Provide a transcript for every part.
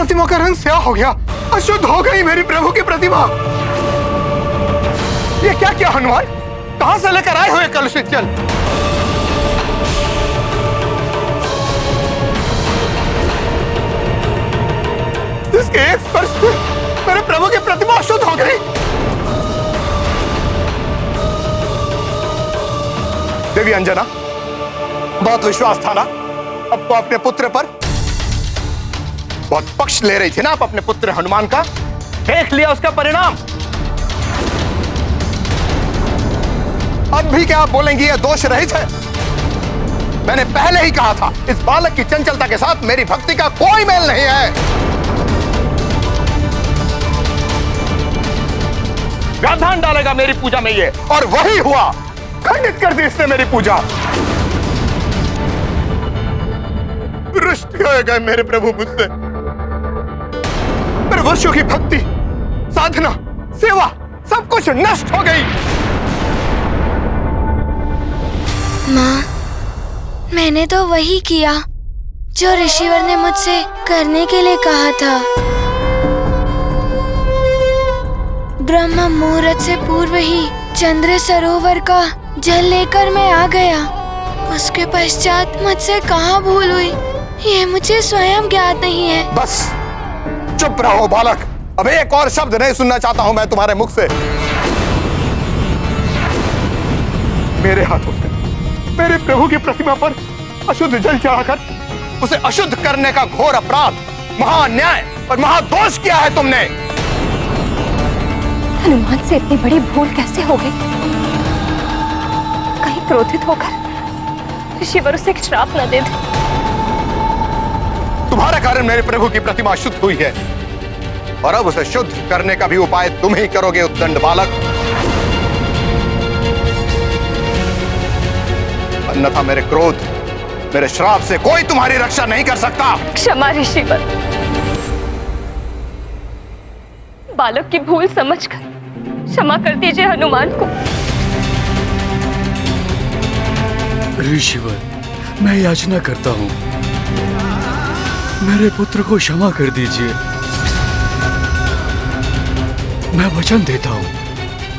प्रतिमा का रंग स्याह हो गया, अशुद्ध हो गई मेरी प्रभु की प्रतिमा। ये क्या किया हनुमान? कहां से लेकर आए हुए कलुषित जल? इसके एक स्पर्श से मेरे प्रभु की प्रतिमा अशुद्ध हो गई। देवी अंजना, बहुत विश्वास था ना आपको अपने पुत्र पर? बहुत पक्ष ले रही थी ना आप अपने पुत्र हनुमान का? देख लिया उसका परिणाम। अब भी क्या आप बोलेंगी ये दोष रहित है? मैंने पहले ही कहा था, इस बालक की चंचलता के साथ मेरी भक्ति का कोई मेल नहीं है। व्याधान डालेगा मेरी पूजा में ये, और वही हुआ। खंडित कर दी इसने मेरी पूजा। रुष्ट हो गए मेरे प्रभु मुझसे। मेरे वर्षों की भक्ति, साधना, सेवा सब कुछ नष्ट हो गई। माँ, मैंने तो वही किया जो ऋषिवर ने मुझसे करने के लिए कहा था। ब्रह्म मुहूर्त से पूर्व ही चंद्र सरोवर का जल लेकर मैं आ गया। उसके पश्चात मुझसे कहाँ भूल हुई, ये मुझे स्वयं ज्ञात नहीं है। बस चुप रहो बालक, अब एक और शब्द नहीं सुनना चाहता हूं मैं तुम्हारे मुख से। मेरे हाथों से मेरे प्रभु की प्रतिमा पर अशुद्ध जल चढ़ाकर उसे अशुद्ध करने का घोर अपराध, महान्याय और महादोष किया है तुमने। हनुमान से इतनी बड़ी भूल कैसे हो गई? कहीं क्रोधित होकर ऋषिवर उसे एक श्राप न दे दे। तुम्हारे कारण मेरे प्रभु की प्रतिमा अशुद्ध हुई है, और अब उसे शुद्ध करने का भी उपाय तुम ही करोगे उद्दंड बालक। अन्यथा मेरे क्रोध, मेरे श्राप से कोई तुम्हारी रक्षा नहीं कर सकता। क्षमा ऋषिवर, बालक की भूल समझकर क्षमा कर दीजिए हनुमान को। ऋषिवर, मैं याचना करता हूँ, मेरे पुत्र को क्षमा कर दीजिए। मैं वचन देता हूँ,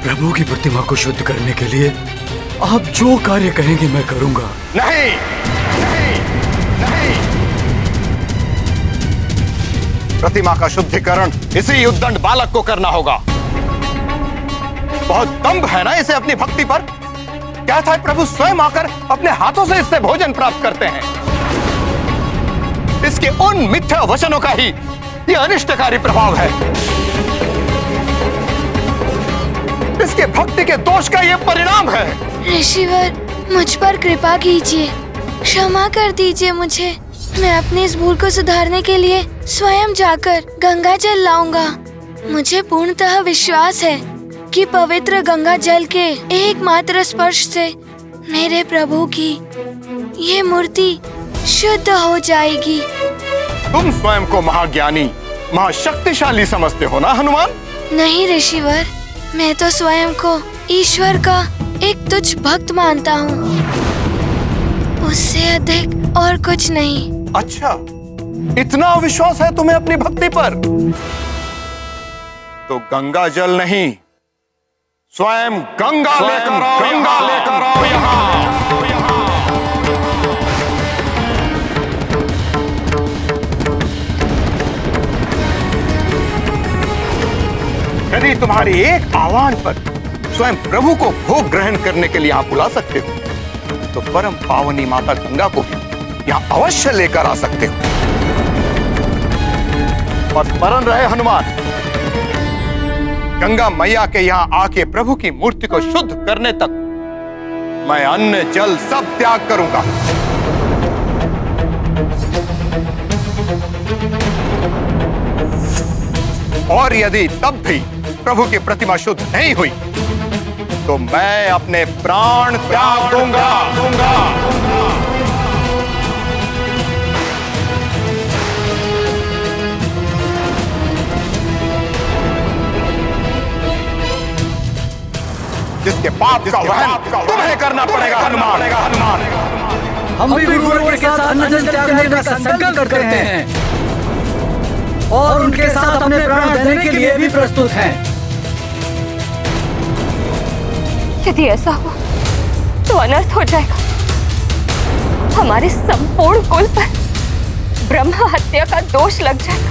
प्रभु की प्रतिमा को शुद्ध करने के लिए आप जो कार्य कहेंगे मैं करूंगा। नहीं, नहीं, नहीं। प्रतिमा का शुद्धिकरण इसी उद्दंड बालक को करना होगा। बहुत दंभ है ना इसे अपनी भक्ति पर। क्या था प्रभु स्वयं आकर अपने हाथों से इससे भोजन प्राप्त करते हैं। इसके उन मिथ्या वचनों का ही ये अनिष्टकारी प्रभाव है। इसके भक्ति के दोष का ये परिणाम है। ऋषिवर, मुझ पर कृपा कीजिए, क्षमा कर दीजिए मुझे। मैं अपनी इस भूल को सुधारने के लिए स्वयं जाकर गंगा जल लाऊंगा। मुझे पूर्णतः विश्वास है कि पवित्र गंगा जल के एकमात्र स्पर्श से मेरे प्रभु की ये मूर्ति शुद्ध हो जाएगी। तुम स्वयं को महाज्ञानी, महाशक्तिशाली समझते हो ना हनुमान? नहीं ऋषिवर, मैं तो स्वयं को ईश्वर का एक तुच्छ भक्त मानता हूँ, उससे अधिक और कुछ नहीं। अच्छा, इतना विश्वास है तुम्हें अपनी भक्ति पर? तो गंगा जल नहीं, स्वयं गंगा लेकर आओ, गंगा लेकर आओ यहाँ। यदि तुम्हारी एक आह्वान पर स्वयं प्रभु को भोग ग्रहण करने के लिए आप बुला सकते हो, तो परम पावनी माता गंगा को भी यहाँ अवश्य लेकर आ सकते हो। और स्मरण रहे हनुमान, गंगा मैया के यहाँ आके प्रभु की मूर्ति को शुद्ध करने तक मैं अन्न जल सब त्याग करूंगा। और यदि तब भी प्रभु की प्रतिमा शुद्ध नहीं हुई तो मैं अपने प्राण त्याग दूंगा। जिसके पाप का वहन तुम्हें करना पड़ेगा हनुमान। हम भी गुरुवर के साथ अन्न जल त्यागने का संकल्प करते हैं। और उनके साथ अपने प्राण देने के लिए भी प्रस्तुत हैं। यदि ऐसा हो तो अनर्थ हो जाएगा। हमारे संपूर्ण कुल पर ब्रह्मा हत्या का दोष लग जाएगा।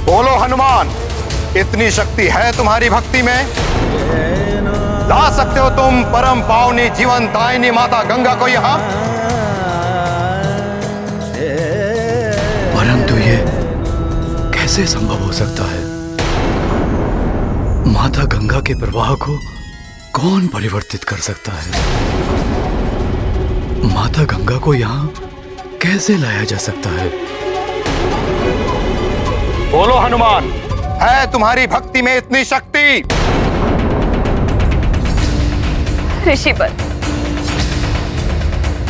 बोलो हनुमान, इतनी शक्ति है तुम्हारी भक्ति में? ला सकते हो तुम परम पावनी जीवन दायिनी माता गंगा को यहाँ? परंतु ये कैसे संभव हो सकता है? माता गंगा के प्रवाह को कौन परिवर्तित कर सकता है? माता गंगा को यहाँ कैसे लाया जा सकता है? बोलो हनुमान, है तुम्हारी भक्ति में इतनी शक्ति? ऋषिवर,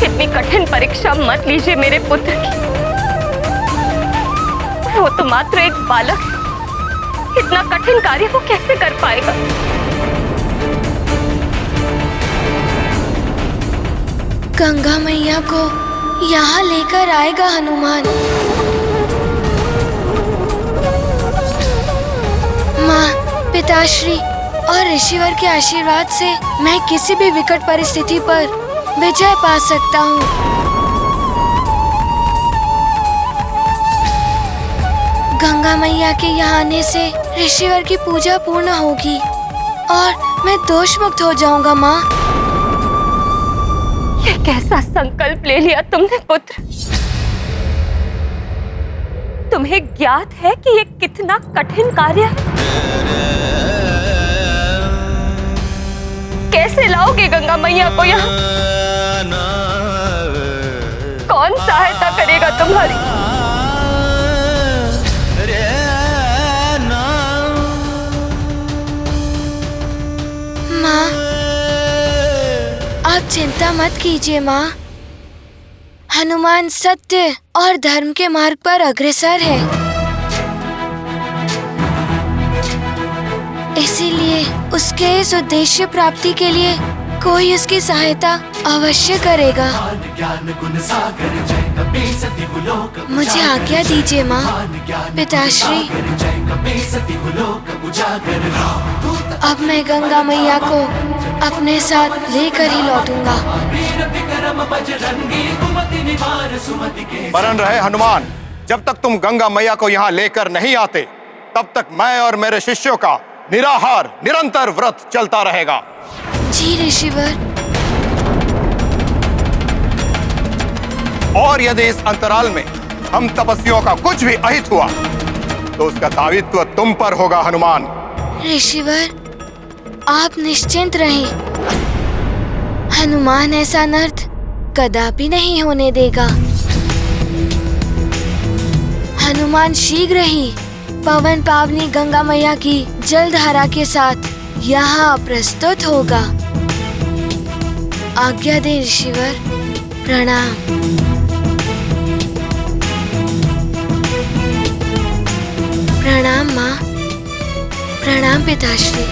इतनी कठिन परीक्षा मत लीजिए मेरे पुत्र की। वो तो मात्र एक बालक है। इतना कठिन कार्य वो कैसे कर पाएगा? गंगा मैया को यहाँ लेकर आएगा हनुमान। माँ, पिताश्री और ऋषिवर के आशीर्वाद से मैं किसी भी विकट परिस्थिति पर विजय पा सकता हूँ। गंगा मैया के यहाँ आने से ऋषिवर की पूजा पूर्ण होगी और मैं दोष मुक्त हो जाऊंगा। माँ, ये कैसा संकल्प ले लिया तुमने पुत्र? तुम्हें ज्ञात है कि ये कितना कठिन कार्य है? कैसे लाओगे गंगा मैया को यहाँ? कौन सहायता करेगा तुम्हारी? माँ, आप चिंता मत कीजिए। माँ, हनुमान सत्य और धर्म के मार्ग पर अग्रसर है, इसीलिए उसके इस उद्देश्य प्राप्ति के लिए कोई उसकी सहायता अवश्य करेगा। मुझे आज्ञा दीजिए माँ। पिताश्री, अब मैं गंगा मैया को अपने साथ लेकर ही लौटूंगा। मरण रहे हनुमान, जब तक तुम गंगा मैया को यहाँ लेकर नहीं आते तब तक मैं और मेरे शिष्यों का निराहार निरंतर व्रत चलता रहेगा। जी ऋषिवर। और यदि इस अंतराल में हम तपस्वियों का कुछ भी अहित हुआ तो उसका दायित्व तुम पर होगा हनुमान। ऋषिवर, आप निश्चिंत रहें। हनुमान ऐसा अनर्थ कदापि नहीं होने देगा। हनुमान शीघ्र ही पवन पावनी गंगा मैया की जलधारा के साथ यहाँ प्रस्तुत होगा। आज्ञा दे ऋषिवर। प्रणाम। प्रणाम माँ। प्रणाम पिताश्री।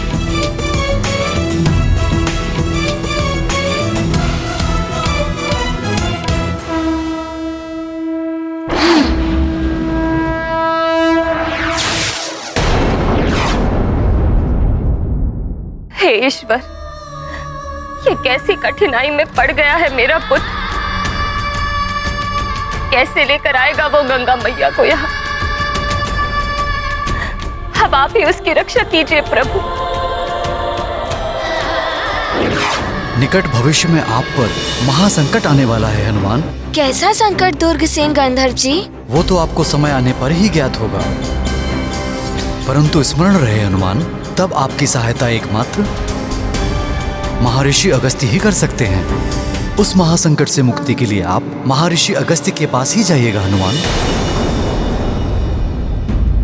हे ईश्वर, ये कैसी कठिनाई में पड़ गया है मेरा पुत्र। कैसे लेकर आएगा वो गंगा मैया को यहाँ? अब आप ही उसकी रक्षा कीजिए प्रभु। निकट भविष्य में आप पर महासंकट आने वाला है हनुमान। कैसा संकट दुर्गसेन गंधर्व जी? वो तो आपको समय आने पर ही ज्ञात होगा, परंतु स्मरण रहे हनुमान, तब आपकी सहायता एकमात्र महर्षि अगस्त्य ही कर सकते हैं। उस महासंकट से मुक्ति के लिए आप महर्षि अगस्त्य के पास ही जाइएगा हनुमान।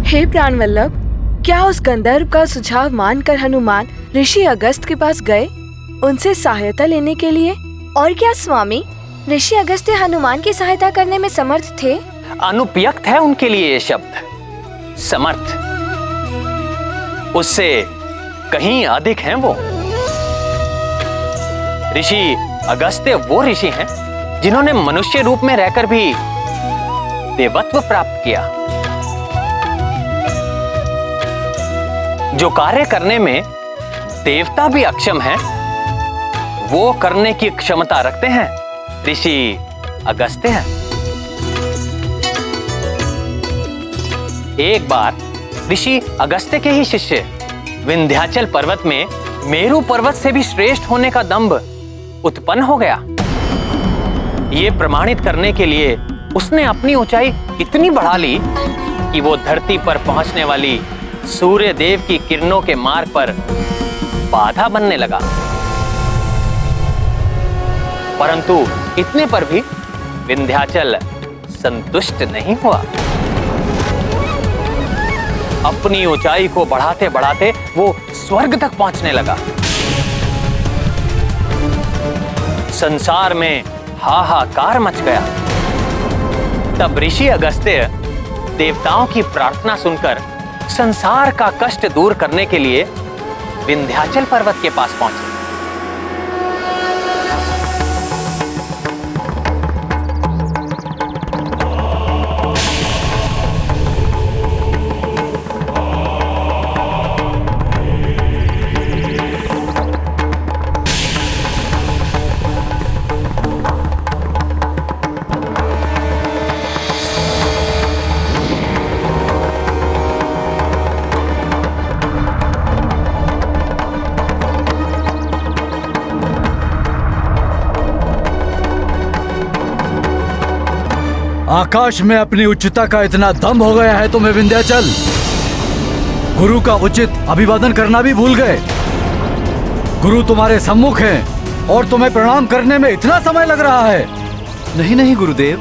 हे प्राणवल्लभ, क्या उस गंधर्व का सुझाव मानकर हनुमान ऋषि अगस्त्य के पास गए उनसे सहायता लेने के लिए? और क्या स्वामी, ऋषि अगस्त्य हनुमान की सहायता करने में समर्थ थे? अनुपयुक्त है उनके लिए ये शब्द समर्थ, उससे कहीं अधिक हैं वो। ऋषि अगस्त्य वो ऋषि हैं जिन्होंने मनुष्य रूप में रहकर भी देवत्व प्राप्त किया। जो कार्य करने में देवता भी अक्षम है, वो करने की क्षमता रखते हैं ऋषि अगस्त्य हैं। एक बार ऋषि अगस्त्य के ही शिष्य विंध्याचल पर्वत में मेरु पर्वत से भी श्रेष्ठ होने का दंभ उत्पन्न हो गया। ये प्रमाणित करने के लिए उसने अपनी ऊंचाई इतनी बढ़ा ली कि वो धरती पर पहुंचने वाली सूर्य देव की किरणों के मार्ग पर बाधा बनने लगा। परंतु इतने पर भी विंध्याचल संतुष्ट नहीं हुआ। अपनी ऊंचाई को बढ़ाते बढ़ाते वो स्वर्ग तक पहुंचने लगा। संसार में हाहाकार मच गया। तब ऋषि अगस्त्य देवताओं की प्रार्थना सुनकर संसार का कष्ट दूर करने के लिए विंध्याचल पर्वत के पास पहुंचे। आकाश में अपनी उच्चता का इतना दम हो गया है तुम्हें विंध्याचल। गुरु का उचित अभिवादन करना भी भूल गए। गुरु तुम्हारे सम्मुख हैं और तुम्हें प्रणाम करने में इतना समय लग रहा है। नहीं नहीं गुरुदेव,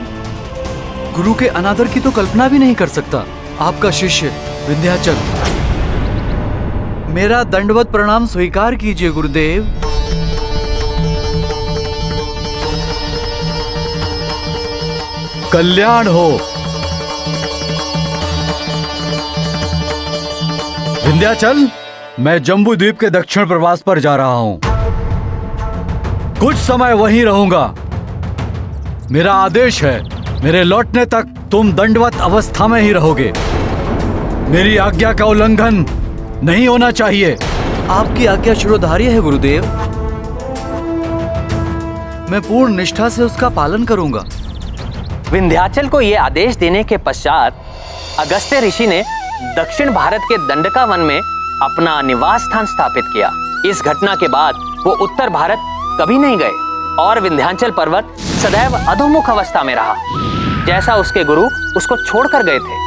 गुरु के अनादर की तो कल्पना भी नहीं कर सकता। आपका शिष्य विंध्याचल। मेरा दंडवत प्रणाम स्वीकार कीजिए गुरुदेव। कल्याण हो। विंध्याचल, मैं जम्बू द्वीप के दक्षिण प्रवास पर जा रहा हूं। कुछ समय वहीं रहूंगा। मेरा आदेश है, मेरे लौटने तक तुम दंडवत अवस्था में ही रहोगे। मेरी आज्ञा का उल्लंघन नहीं होना चाहिए। आपकी आज्ञा शिरोधार्य है गुरुदेव। मैं पूर्ण निष्ठा से उसका पालन करूंगा। विंध्याचल को यह आदेश देने के पश्चात अगस्त्य ऋषि ने दक्षिण भारत के दंडका वन में अपना निवास स्थान स्थापित किया। इस घटना के बाद वो उत्तर भारत कभी नहीं गए और विंध्याचल पर्वत सदैव अधोमुख अवस्था में रहा, जैसा उसके गुरु उसको छोड़कर गए थे,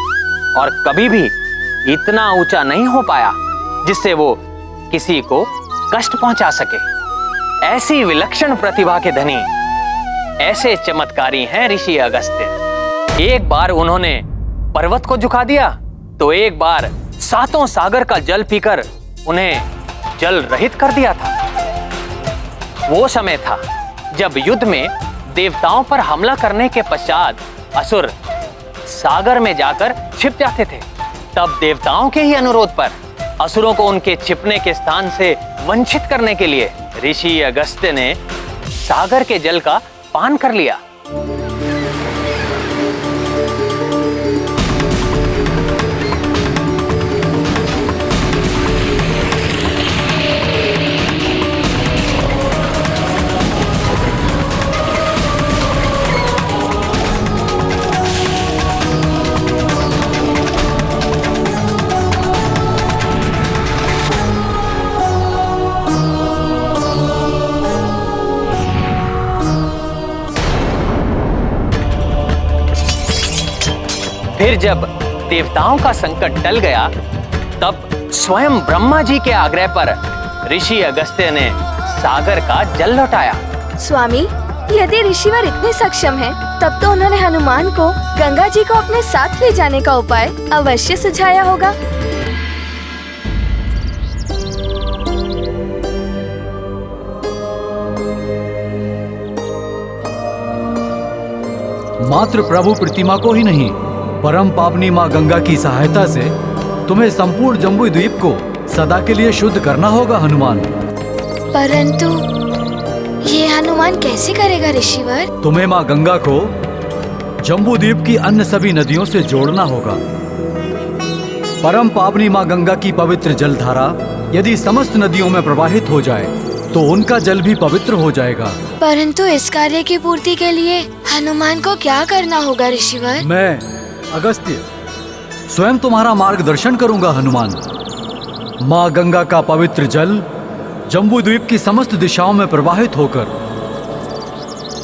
और कभी भी इतना ऊंचा नहीं हो पाया जिससे वो किसी को कष्ट पहुंचा सके। ऐसी विलक्षण प्रतिभा के धनी, ऐसे चमत्कारी हैं ऋषि अगस्त्य। एक बार उन्होंने पर्वत को झुका दिया तो एक बार 7 सागर का जल पीकर उन्हें जल रहित कर दिया था। वो समय था जब युद्ध में देवताओं पर हमला करने के पश्चात असुर सागर में जाकर छिप जाते थे। तब देवताओं के ही अनुरोध पर असुरों को उनके छिपने के स्थान से वंचित करने के लिए ऋषि अगस्त्य ने सागर के जल का पान कर लिया। फिर जब देवताओं का संकट टल गया, तब स्वयं ब्रह्मा जी के आग्रह पर ऋषि अगस्त्य ने सागर का जल लौटाया। स्वामी, यदि ऋषिवर इतने सक्षम हैं, तब तो उन्होंने हनुमान को गंगा जी को अपने साथ ले जाने का उपाय अवश्य सुझाया होगा। मात्र प्रभु प्रतिमा को ही नहीं, परम पावनी माँ गंगा की सहायता से तुम्हें संपूर्ण जम्बू द्वीप को सदा के लिए शुद्ध करना होगा हनुमान। परंतु ये हनुमान कैसे करेगा ऋषिवर? तुम्हें माँ गंगा को जम्बूद्वीप की अन्य सभी नदियों से जोड़ना होगा। परम पावनी माँ गंगा की पवित्र जलधारा यदि समस्त नदियों में प्रवाहित हो जाए तो उनका जल भी पवित्र हो जाएगा। परंतु इस कार्य की पूर्ति के लिए हनुमान को क्या करना होगा ऋषिवर? मैं अगस्त्य स्वयं तुम्हारा मार्गदर्शन करूंगा हनुमान। माँ गंगा का पवित्र जल जम्बूद्वीप की समस्त दिशाओं में प्रवाहित होकर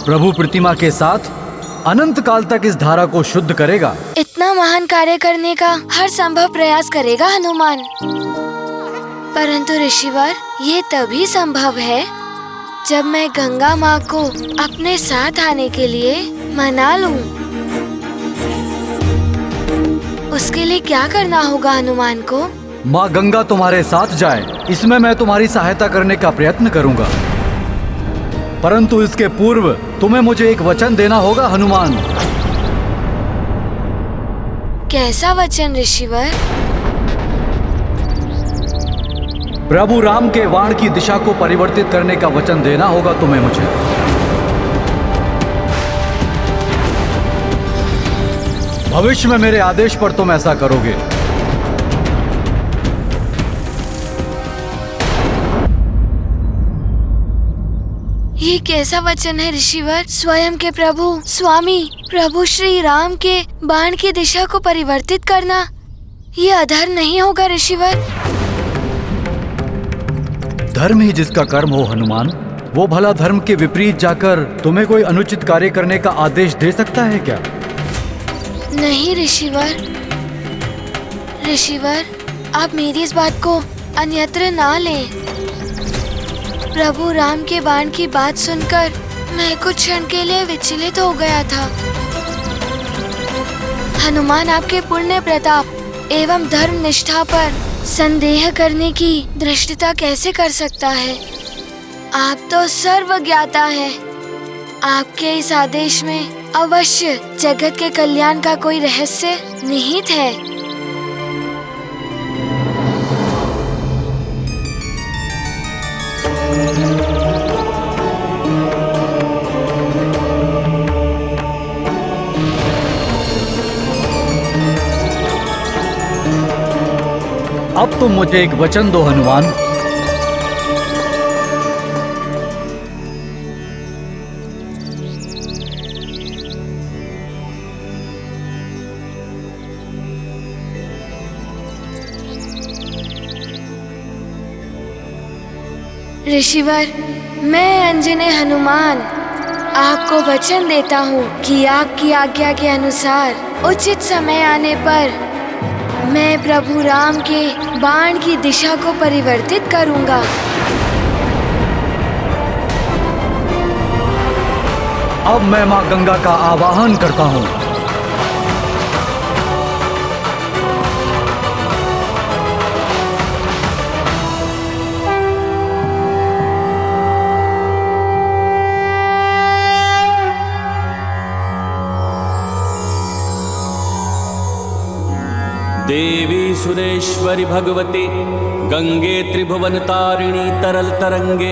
प्रभु प्रतिमा के साथ अनंत काल तक इस धारा को शुद्ध करेगा। इतना महान कार्य करने का हर संभव प्रयास करेगा हनुमान। परंतु ऋषिवर, ये तभी संभव है जब मैं गंगा माँ को अपने साथ आने के लिए मना लूं। उसके लिए क्या करना होगा हनुमान को? माँ गंगा तुम्हारे साथ जाए, इसमें मैं तुम्हारी सहायता करने का प्रयत्न करूंगा। परंतु इसके पूर्व तुम्हें मुझे एक वचन देना होगा हनुमान। कैसा वचन ऋषिवर? प्रभु राम के बाण की दिशा को परिवर्तित करने का वचन देना होगा तुम्हें मुझे। भविष्य में मेरे आदेश पर तुम ऐसा करोगे। ये कैसा वचन है ऋषिवर? स्वयं के प्रभु स्वामी प्रभु श्री राम के बाण की दिशा को परिवर्तित करना, ये अधर्म नहीं होगा ऋषिवर? धर्म ही जिसका कर्म हो हनुमान, वो भला धर्म के विपरीत जाकर तुम्हें कोई अनुचित कार्य करने का आदेश दे सकता है क्या? नहीं ऋषिवर। ऋषिवर, आप मेरी इस बात को अन्यत्र ना लें। प्रभु राम के बाण की बात सुनकर मैं कुछ क्षण के लिए विचलित हो गया था। हनुमान आपके पुण्य प्रताप एवं धर्म निष्ठा पर संदेह करने की दृष्टता कैसे कर सकता है? आप तो सर्वज्ञाता हैं। आपके इस आदेश में अवश्य जगत के कल्याण का कोई रहस्य निहित है। अब तुम मुझे एक वचन दो हनुमान। ऋषिवर, मैं अंजने हनुमान आपको वचन देता हूँ कि आपकी आज्ञा के अनुसार उचित समय आने पर मैं प्रभु राम के बाण की दिशा को परिवर्तित करूँगा। अब मैं माँ गंगा का आवाहन करता हूँ। देवी सुरेश्वरी भगवती गंगे त्रिभुवन तारिणी तरल तरंगे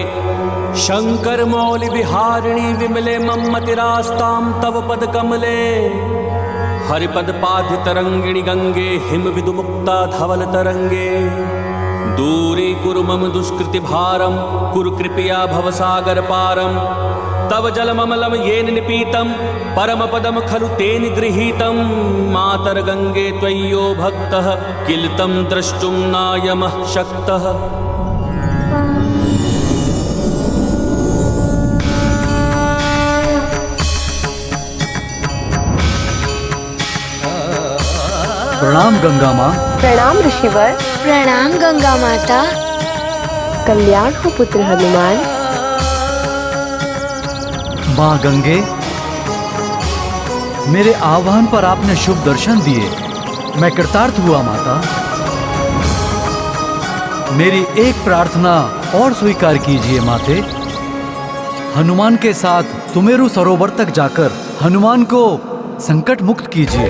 शंकर मौलि विहारिणी विमले मम्मतिरास्तां तव पद कमले हरिपद पाधि तरंगिणी गंगे हिम विदु मुक्ता धवल तरंगे दूरी कुरु मम दुष्कृति भारम कुरु कृपया भवसागर पारम तव जलममलं येन निपीतं परमपदं खलु तेन गृहीतं मातर गंगे त्वय्यो भक्तः किल तं द्रष्टुं नायमः शक्तः। प्रणाम गंगा माँ। प्रणाम ऋषिवर। प्रणाम गंगा माता। कल्याण हो पुत्र हनुमान। माँ गंगे, मेरे आह्वान पर आपने शुभ दर्शन दिए, मैं कृतार्थ हुआ माता। मेरी एक प्रार्थना और स्वीकार कीजिए माते। हनुमान के साथ सुमेरु सरोवर तक जाकर हनुमान को संकट मुक्त कीजिए।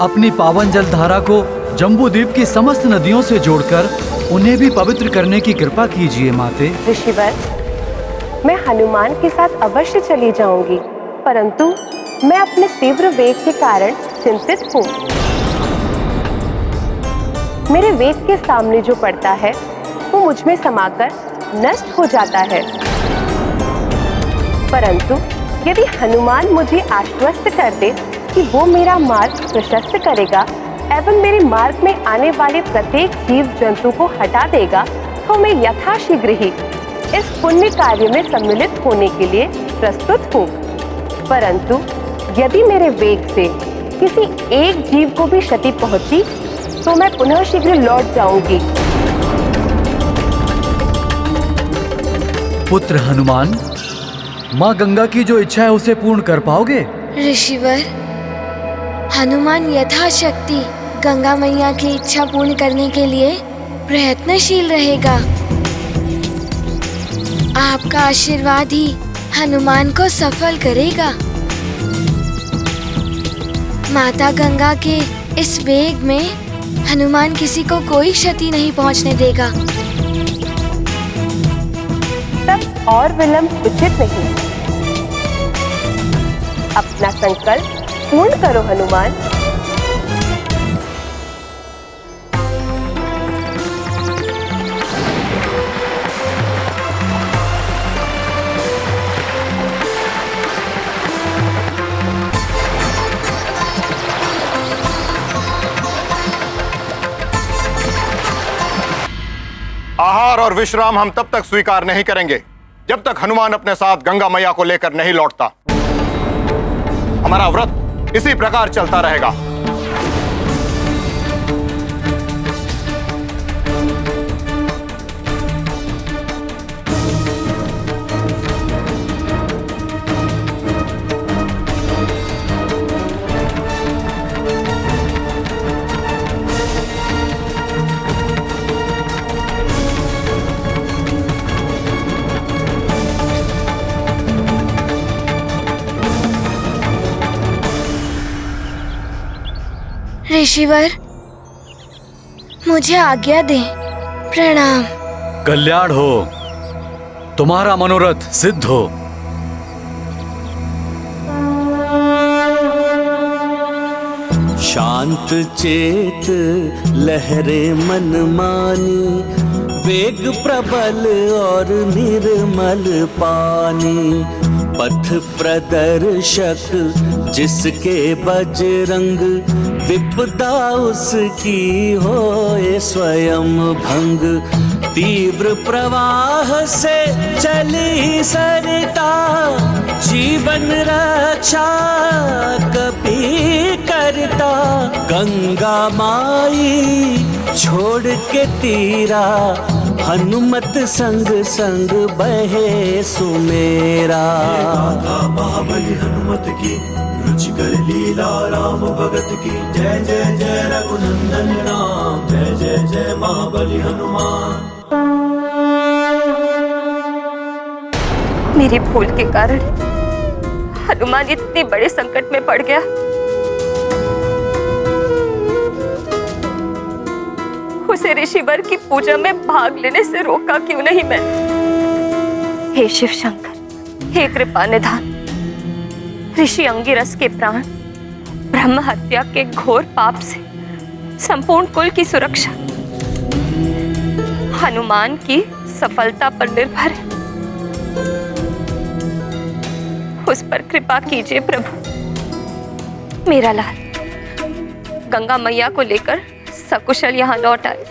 अपनी पावन जल धारा को जम्बूद्वीप की समस्त नदियों से जोड़कर उन्हें भी पवित्र करने की कृपा कीजिए माते। ऋषिवर, मैं हनुमान के साथ अवश्य चली जाऊंगी। परंतु मैं अपने तीव्र वेग के कारण चिंतित हूँ। मेरे वेग के सामने जो पड़ता है वो मुझ में समाकर नष्ट हो जाता है। परंतु यदि हनुमान मुझे आश्वस्त कर दे कि वो मेरा मार्ग प्रशस्त करेगा एवं मेरे मार्ग में आने वाले प्रत्येक जीव जंतु को हटा देगा, तो मैं यथाशीघ्र ही इस पुण्य कार्य में सम्मिलित होने के लिए प्रस्तुत हूँ। परंतु यदि मेरे वेग से किसी एक जीव को भी क्षति पहुंची तो मैं पुनः शीघ्र लौट जाऊंगी। पुत्र हनुमान, माँ गंगा की जो इच्छा है उसे पूर्ण कर पाओगे? ऋषिवर, हनुमान यथाशक्ति गंगा मैया की इच्छा पूर्ण करने के लिए प्रयत्नशील रहेगा। आपका आशीर्वाद ही हनुमान को सफल करेगा। माता गंगा के इस वेग में हनुमान किसी को कोई क्षति नहीं पहुंचने देगा। तब और विलंब उचित नहीं। अपना संकल्प पूर्ण करो हनुमान। आहार और विश्राम हम तब तक स्वीकार नहीं करेंगे जब तक हनुमान अपने साथ गंगा मैया को लेकर नहीं लौटता। हमारा व्रत इसी प्रकार चलता रहेगा। ऋषिवर, मुझे आज्ञा दें। प्रणाम। कल्याण हो, तुम्हारा मनोरथ सिद्ध हो। शांत चेत लहरे मन मानी, वेग प्रबल और निर्मल पानी। पथ प्रदर्शक जिसके बजरंग, विपदा उसकी होए स्वयं भंग। तीव्र प्रवाह से चली सरिता, जीवन रक्षा कभी करता। गंगा माई छोड़ के तीरा, हनुमत संग संग बहे सुमेरा। महाबली हनुमत की, रुचिकर लीला राम भगत की। जय जय जय रघुनंदन राम, जय जय जय महाबली हनुमान। मेरी भूल के कारण हनुमान इतने बड़े संकट में पड़ गया। उसे ऋषिवर की पूजा में भाग लेने से रोका क्यों नहीं मैं? हे शिव शंकर, हे कृपा निधान, ऋषि अंगिरस के प्राण ब्रह्म हत्या के घोर पाप से संपूर्ण कुल की सुरक्षा हनुमान की सफलता पर निर्भर है। उस पर कृपा कीजिए प्रभु। मेरा लाल गंगा मैया को लेकर सकुशल यहाँ लौट आए।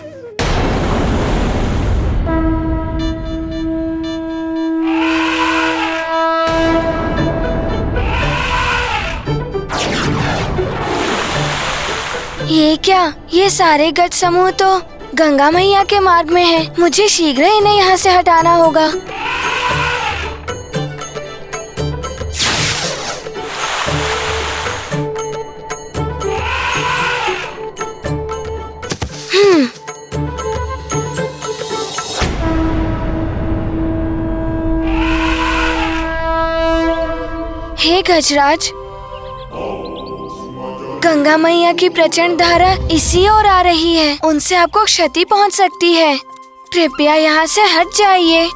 ये क्या? ये सारे गज समूह तो गंगा मैया के मार्ग में है। मुझे शीघ्र इन्हें यहाँ से हटाना होगा। हे गजराज, गंगा मैया की प्रचंड धारा इसी ओर आ रही है। उनसे आपको क्षति पहुंच सकती है। कृपया यहाँ से हट जाइए।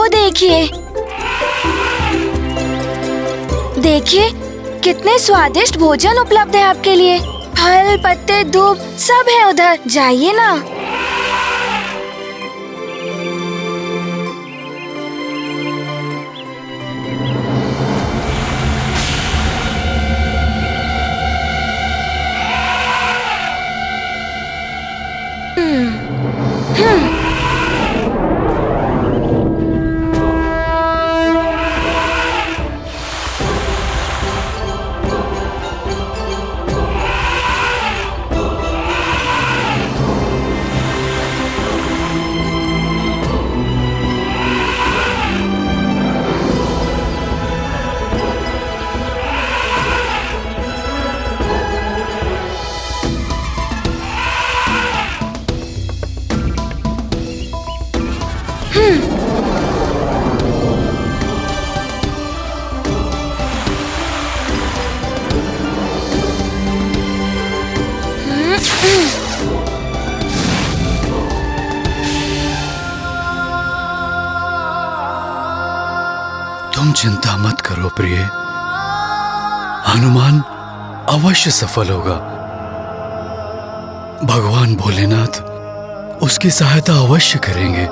वो देखिए, देखिए कितने स्वादिष्ट भोजन उपलब्ध है आपके लिए। फल, पत्ते, धूप सब है उधर, जाइए ना। तुम चिंता मत करो प्रिय, हनुमान अवश्य सफल होगा। भगवान भोलेनाथ उसकी सहायता अवश्य करेंगे।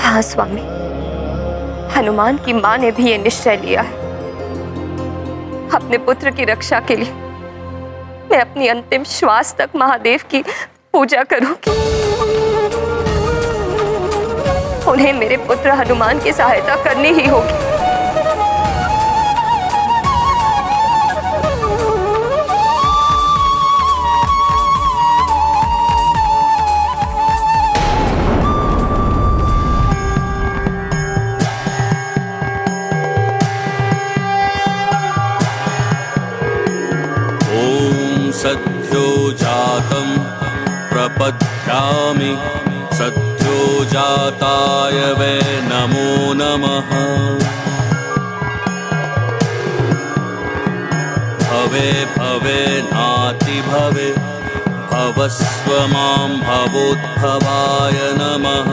हाँ स्वामी, हनुमान की माँ ने भी ये निश्चय लिया है। अपने पुत्र की रक्षा के लिए मैं अपनी अंतिम श्वास तक महादेव की पूजा करूंगी। उन्हें मेरे पुत्र हनुमान की सहायता करनी ही होगी। ॐ सद्यो जातं प्रपद्यामि, सद्यो जाताय वै नमो नमः। भवे भवे नाति भवे, भवस्व मां भवोद्भवाय नमः।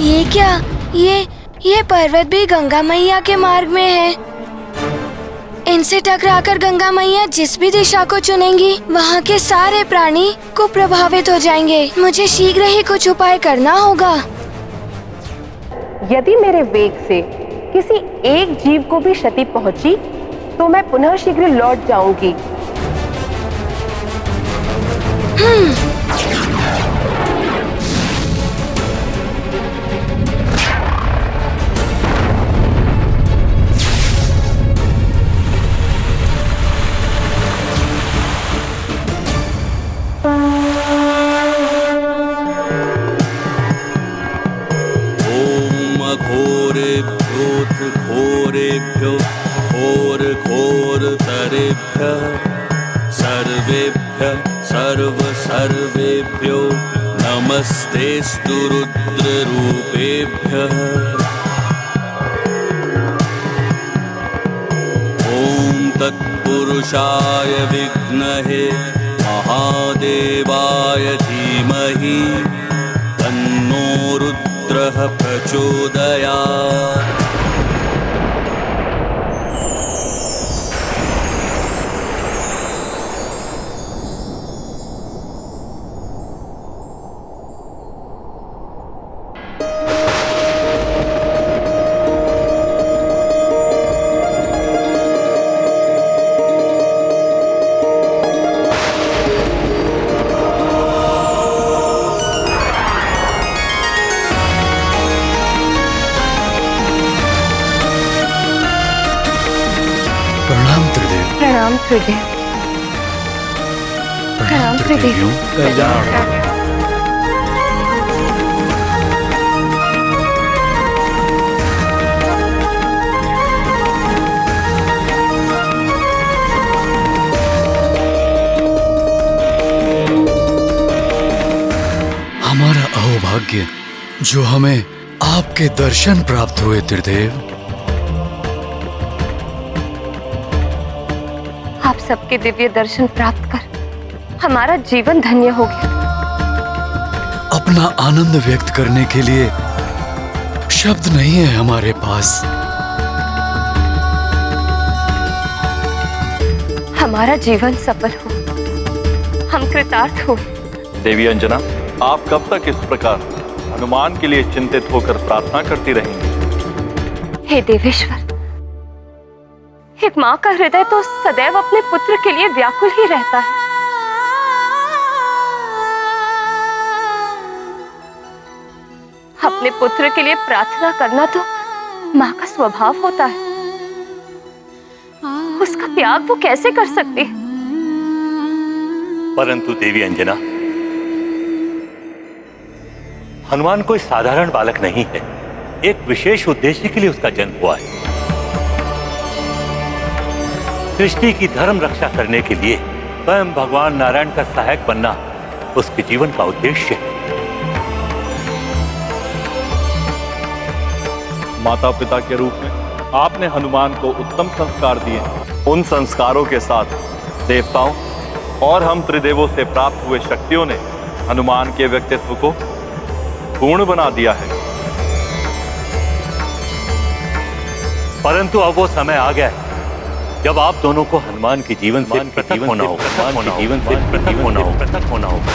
ये क्या, ये पर्वत भी गंगा मैया के मार्ग में है। इनसे टकराकर गंगा मैया जिस भी दिशा को चुनेंगी, वहाँ के सारे प्राणी को प्रभावित हो जाएंगे। मुझे शीघ्र ही कुछ उपाय करना होगा। यदि मेरे वेग से किसी एक जीव को भी क्षति पहुंची तो मैं पुनः शीघ्र लौट जाऊंगी। घोरेभ्योऽथ घोरेभ्यो घोरघोरतरेभ्यः सर्वेभ्यः सर्वेभ्यो नमस्तेऽस्तु रुद्ररूपेभ्यः। ॐ तत्पुरुषाय विद्महे महादेवाय धीमहि तन्नो रुद्रः प्रचोदयात्। प्रणाम त्रिदेव। प्रणाम त्रिदेव। प्रणाम त्रिदेव। जो हमें आपके दर्शन प्राप्त हुए त्रिदेव। आप सबके दिव्य दर्शन प्राप्त कर हमारा जीवन धन्य हो गया। अपना आनंद व्यक्त करने के लिए शब्द नहीं है हमारे पास। हमारा जीवन सफल हो, हम कृतार्थ हो। देवी अंजना, आप कब तक इस प्रकार हनुमान के लिए चिंतित होकर प्रार्थना करती रहेंगी? हे देवेश्वर, एक माँ का हृदय तो सदैव अपने पुत्र के लिए व्याकुल ही रहता है। अपने पुत्र के लिए प्रार्थना करना तो माँ का स्वभाव होता है। उसका त्याग वो कैसे कर सकती है? परंतु देवी अंजना, हनुमान कोई साधारण बालक नहीं है। एक विशेष उद्देश्य के लिए उसका जन्म हुआ है। सृष्टि की धर्म रक्षा करने के लिए स्वयं भगवान नारायण का सहायक बनना उसके जीवन का उद्देश्य है। माता पिता के रूप में आपने हनुमान को उत्तम संस्कार दिए। उन संस्कारों के साथ देवताओं और हम त्रिदेवों से प्राप्त हुए शक्तियों ने हनुमान के व्यक्तित्व को पूर्ण बना दिया है। परंतु अब वो समय आ गया है जब आप दोनों को हनुमान के जीवन से पृथक होना होगा।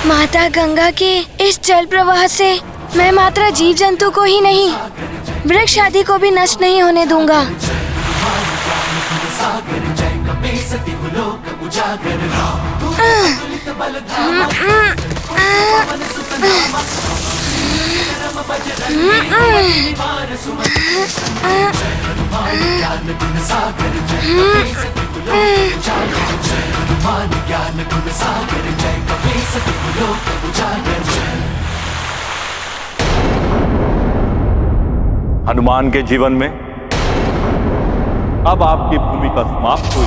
माता गंगा के इस जल प्रवाह से मैं मात्र जीव जंतु को ही नहीं, वृक्ष आदि को भी नष्ट नहीं होने दूंगा। हनुमान के जीवन में अब आपकी भूमिका समाप्त हुई।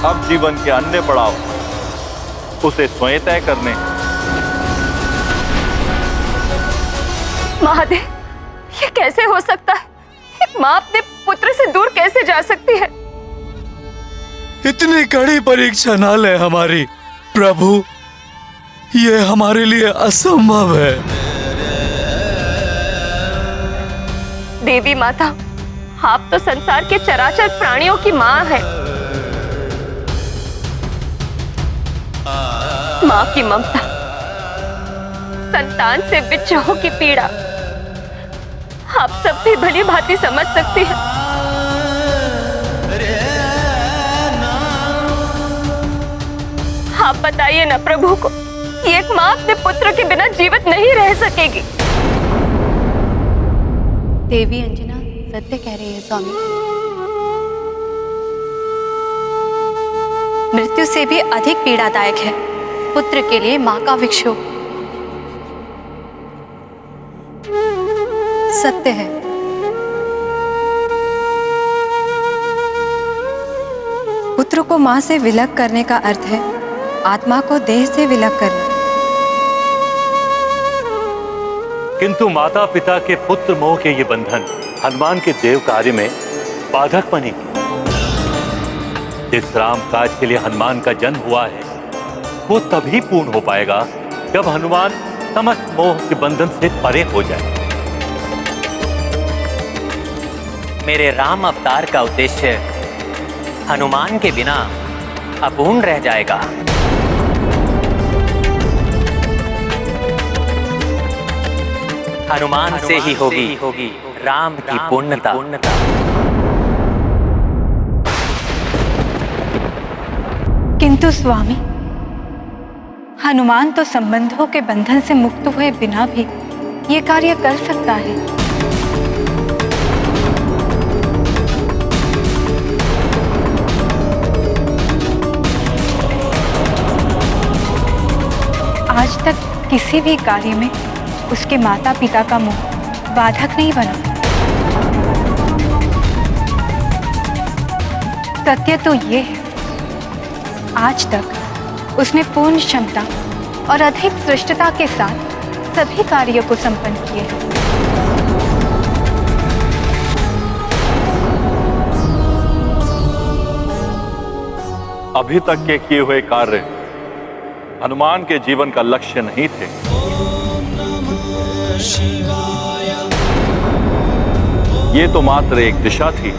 अब जीवन के अन्य पड़ाव उसे स्वयं तय करने। महादेव, ये कैसे हो सकता है? एक माँ अपने पुत्र से दूर कैसे जा सकती है? इतनी कड़ी परीक्षा ना ले हमारी प्रभु, ये हमारे लिए असंभव है। देवी माता, आप तो संसार के चराचर प्राणियों की माँ है। माँ की ममता, संतान से विच्छेदों की पीड़ा आप सब भी भली भांति समझ सकती हैं। आप बताइए ना प्रभु को, एक माँ अपने पुत्र के बिना जीवित नहीं रह सकेगी। देवी अंजना सत्य कह रही है स्वामी। मृत्यु से भी अधिक पीड़ादायक है पुत्र के लिए मां का विक्षोभ। सत्य है। पुत्र को मां से विलग करने का अर्थ है आत्मा को देह से विलग करना। किंतु माता पिता के पुत्र मोह के ये बंधन हनुमान के देव कार्य में बाधक बनेगी। जिस राम काज के लिए हनुमान का जन्म हुआ है वो तभी पूर्ण हो पाएगा जब हनुमान समस्त मोह के बंधन से परे हो जाए। मेरे राम अवतार का उद्देश्य हनुमान के बिना अपूर्ण रह जाएगा। हनुमान से ही होगी राम की पूर्णता। किंतु स्वामी, हनुमान तो संबंधों के बंधन से मुक्त हुए बिना भी ये कार्य कर सकता है। आज तक किसी भी कार्य में उसके माता पिता का मोह बाधक नहीं बना। सत्य तो ये है, आज तक उसने पूर्ण क्षमता और अधिक श्रेष्ठता के साथ सभी कार्यों को संपन्न किए हैं। अभी तक के किए हुए कार्य हनुमान के जीवन का लक्ष्य नहीं थे। ये तो मात्र एक दिशा थी।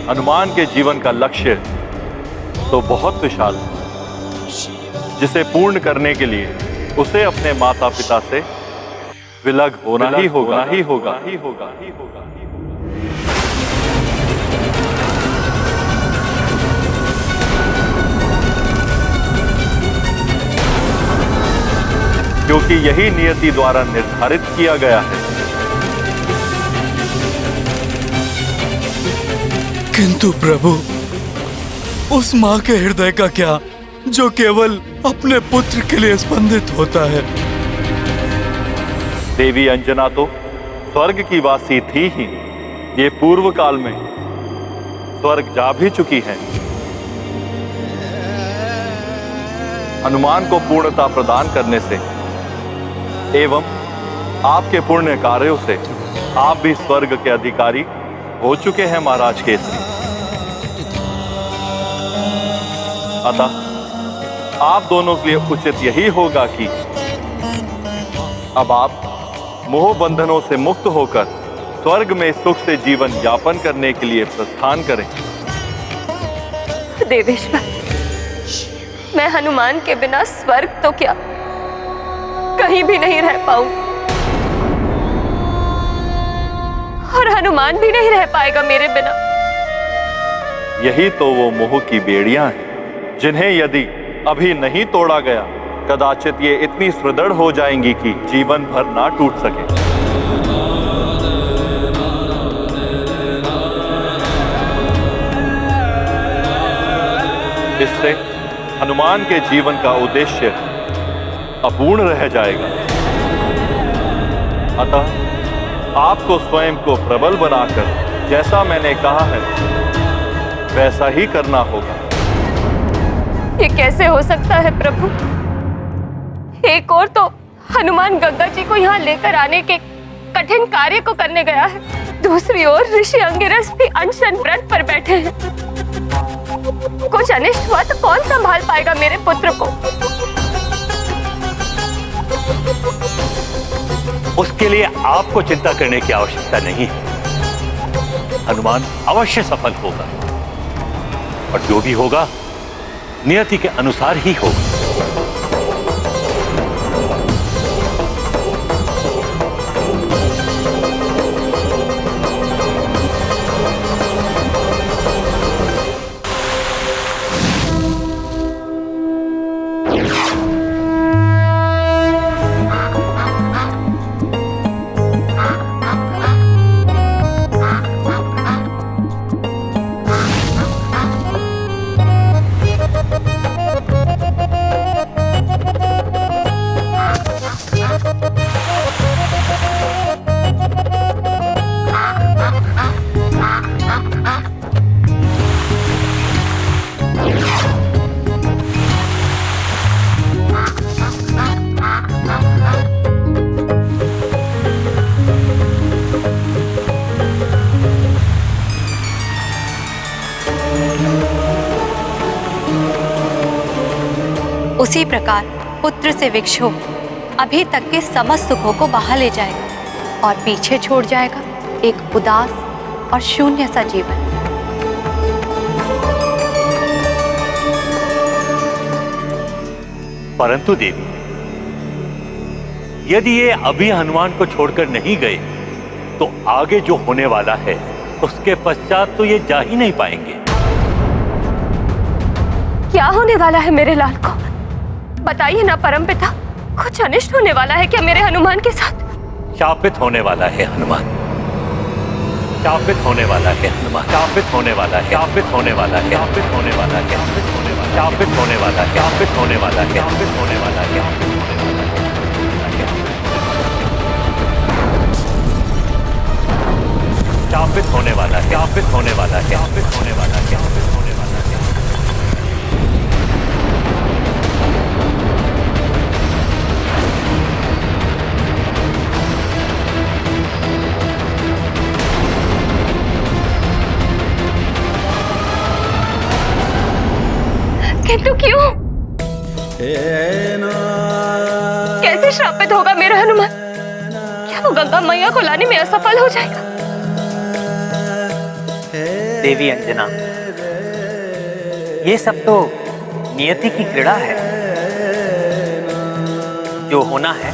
हनुमान के जीवन का लक्ष्य तो बहुत विशाल है, जिसे पूर्ण करने के लिए उसे अपने माता पिता से विलग होना ही होगा। क्योंकि यही नियति द्वारा निर्धारित किया गया है। किंतु प्रभु, उस माँ के हृदय का क्या जो केवल अपने पुत्र के लिए स्पंदित होता है? देवी अंजना तो स्वर्ग की वासी थी ही, ये पूर्व काल में स्वर्ग जा भी चुकी हैं। हनुमान को पूर्णता प्रदान करने से एवं आपके पुण्य कार्यों से आप भी स्वर्ग के अधिकारी हो चुके हैं महाराज केसरी। अतः आप दोनों के लिए उचित यही होगा कि अब आप मोह बंधनों से मुक्त होकर स्वर्ग में सुख से जीवन यापन करने के लिए प्रस्थान करें। देवेश्वर, मैं हनुमान के बिना स्वर्ग तो क्या कहीं भी नहीं रह पाऊं, और हनुमान भी नहीं रह पाएगा मेरे बिना। यही तो वो मोह की बेड़ियां हैं, जिन्हें यदि अभी नहीं तोड़ा गया कदाचित ये इतनी सुदृढ़ हो जाएंगी कि जीवन भर ना टूट सके। इससे हनुमान के जीवन का उद्देश्य अपूर्ण रह जाएगा। अतः आपको स्वयं को प्रबल बनाकर जैसा मैंने कहा है वैसा ही करना होगा। ये कैसे हो सकता है प्रभु? एक और तो हनुमान गंगा जी को यहाँ लेकर आने के कठिन कार्य को करने गया है, दूसरी ओर ऋषि अंगिरस भी अनशन व्रत पर बैठे हैं। कुछ अनिष्ट हुआ तो कौन संभाल पाएगा मेरे पुत्र को? उसके लिए आपको चिंता करने की आवश्यकता नहीं है। हनुमान अवश्य सफल होगा, और जो भी होगा नियति के अनुसार ही होगा। उसी प्रकार पुत्र से विक्षोभ अभी तक के समस्त सुखों को बहा ले जाएगा और पीछे छोड़ जाएगा एक उदास और शून्य सा जीवन। परंतु देवी, यदि ये अभी हनुमान को छोड़कर नहीं गए तो आगे जो होने वाला है उसके पश्चात तो ये जा ही नहीं पाएंगे। क्या होने वाला है मेरे लाल को? बताइए ना परमपिता, कुछ अनिष्ट होने वाला है क्या मेरे हनुमान के साथ? शापित होने वाला है हनुमान, शापित होने वाला है हनुमान, शापित होने वाला है, शापित होने वाला है, शापित होने वाला है, शापित होने वाला है, शापित होने वाला है, शापित होने वाला है, शापित होने वाला है, शापित होने वाला है, शापित होने वाला है, शापित होने वाला है, शापित होने वाला है। किंतु क्यों? कैसे श्रापित होगा मेरा हनुमान? क्या वो गंगा मैया को लाने में असफल हो जाएगा? देवी अंजना, ये सब तो नियति की क्रीड़ा है। जो होना है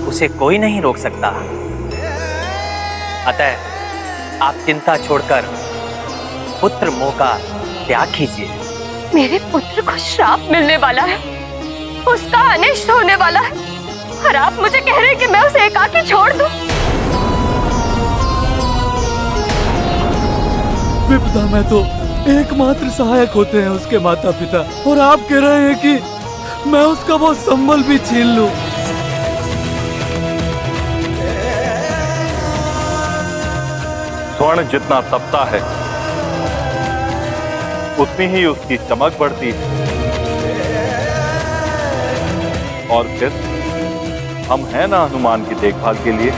उसे कोई नहीं रोक सकता। अतः आप चिंता छोड़कर पुत्र मोह का त्याग कीजिए। मेरे पुत्र को श्राप मिलने वाला है, उसका अनिष्ट होने वाला है, और आप मुझे कह रहे हैं कि मैं उसे एकाकी छोड़ दूं? विपदा में तो एकमात्र सहायक होते हैं उसके माता पिता, और आप कह रहे हैं कि मैं उसका वो संबल भी छीन लूं। स्वर्ण जितना तपता है उतनी ही उसकी चमक बढ़ती है। और फिर हम हैं ना हनुमान की देखभाल के लिए।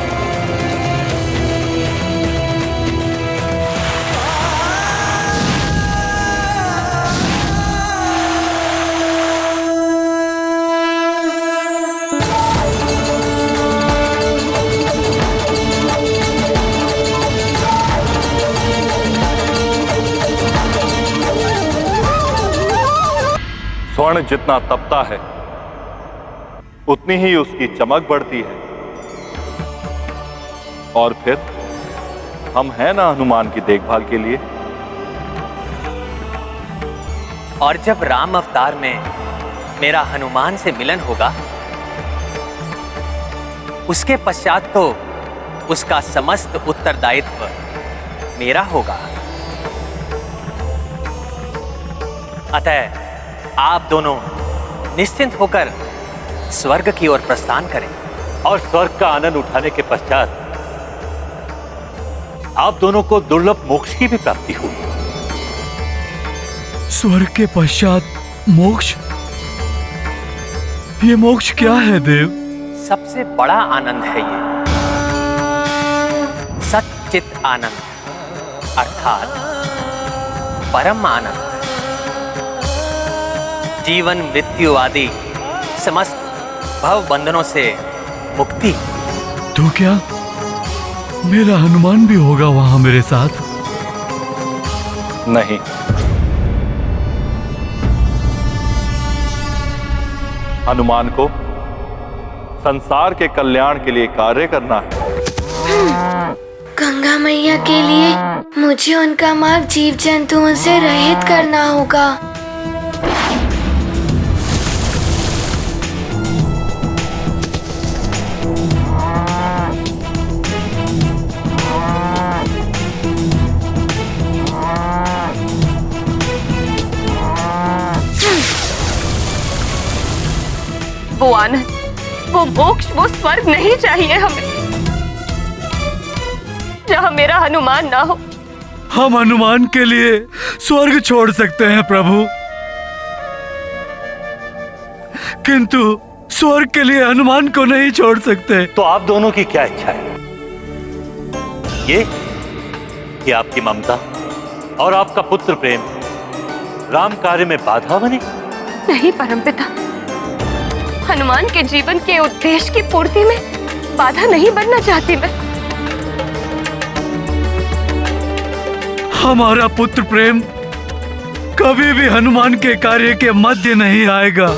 स्वर्ण जितना तपता है उतनी ही उसकी चमक बढ़ती है। और फिर हम हैं ना हनुमान की देखभाल के लिए। और जब राम अवतार में मेरा हनुमान से मिलन होगा, उसके पश्चात तो उसका समस्त उत्तरदायित्व मेरा होगा। अतः आप दोनों निश्चिंत होकर स्वर्ग की ओर प्रस्थान करें। और स्वर्ग का आनंद उठाने के पश्चात आप दोनों को दुर्लभ मोक्ष की भी प्राप्ति होगी। स्वर्ग के पश्चात मोक्ष? ये मोक्ष क्या है देव? सबसे बड़ा आनंद है ये सच्चित आनंद, अर्थात परम आनंद। जीवन मृत्यु आदि समस्त भव बंधनों से मुक्ति। तो क्या मेरा हनुमान भी होगा वहां मेरे साथ? नहीं, हनुमान को संसार के कल्याण के लिए कार्य करना है। गंगा मैया के लिए मुझे उनका मार्ग जीव जंतुओं से रहित करना होगा। वो आनंद, वो मोक्ष, वो स्वर्ग नहीं चाहिए हमें जहां मेरा हनुमान ना हो। हम हनुमान के लिए स्वर्ग छोड़ सकते हैं प्रभु, किंतु स्वर्ग के लिए हनुमान को नहीं छोड़ सकते। तो आप दोनों की क्या इच्छा है? ये कि आपकी ममता और आपका पुत्र प्रेम राम कार्य में बाधा बने? नहीं परमपिता, हनुमान के जीवन के उद्देश्य की पूर्ति में बाधा नहीं बनना चाहती मैं। हमारा पुत्र प्रेम कभी भी हनुमान के कार्य के मध्य नहीं आएगा।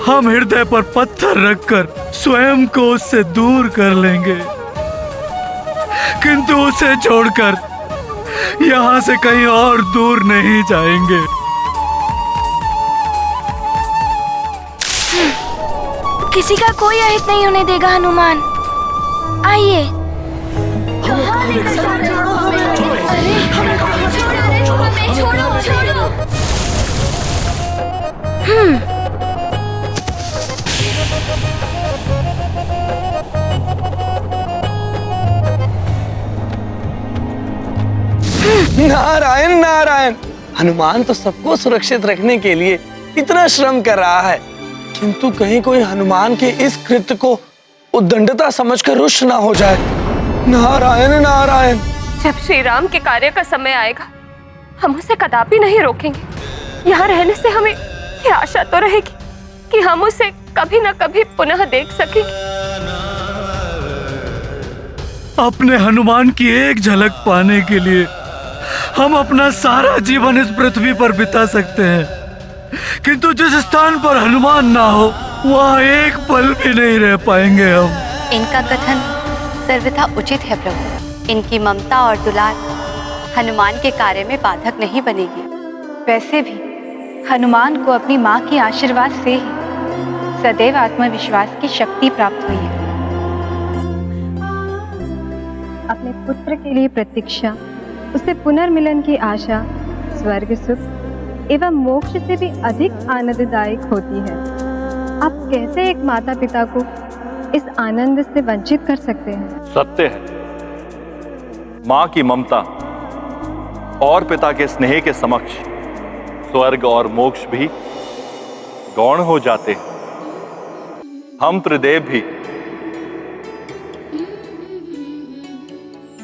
हम हृदय पर पत्थर रखकर स्वयं को उससे दूर कर लेंगे, किंतु उसे छोड़कर यहाँ से कहीं और दूर नहीं जाएंगे। किसी का कोई अहित नहीं होने देगा हनुमान। आइए। नारायण नारायण। हनुमान तो सबको सुरक्षित रखने के लिए इतना श्रम कर रहा है, किंतु कहीं कोई हनुमान के इस कृत्य को उद्दंडता समझकर रुष्ट ना हो जाए। नारायण नारायण। जब श्री राम के कार्य का समय आएगा हम उसे कदापि नहीं रोकेंगे। यहाँ रहने से हमें ये आशा तो रहेगी कि हम उसे कभी न कभी पुनः देख सकेंगे। अपने हनुमान की एक झलक पाने के लिए हम अपना सारा जीवन इस पृथ्वी पर बिता सकते हैं, किंतु जिस स्थान पर हनुमान ना हो वहाँ एक पल भी नहीं रह पाएंगे हम। इनका कथन सर्वथा उचित है प्रभु। इनकी ममता और दुलार हनुमान के कार्य में बाधक नहीं बनेगी। वैसे भी हनुमान को अपनी माँ के आशीर्वाद से ही सदैव आत्मविश्वास की शक्ति प्राप्त हुई है। अपने पुत्र के लिए प्रतीक्षा, उसे पुनर्मिलन की आशा स्वर्ग सुख एवं मोक्ष से भी अधिक आनंददायक होती है। आप कैसे एक माता पिता को इस आनंद से वंचित कर सकते हैं? सत्य है, माँ की ममता और पिता के स्नेह के समक्ष स्वर्ग और मोक्ष भी गौण हो जाते हैं। हम त्रिदेव भी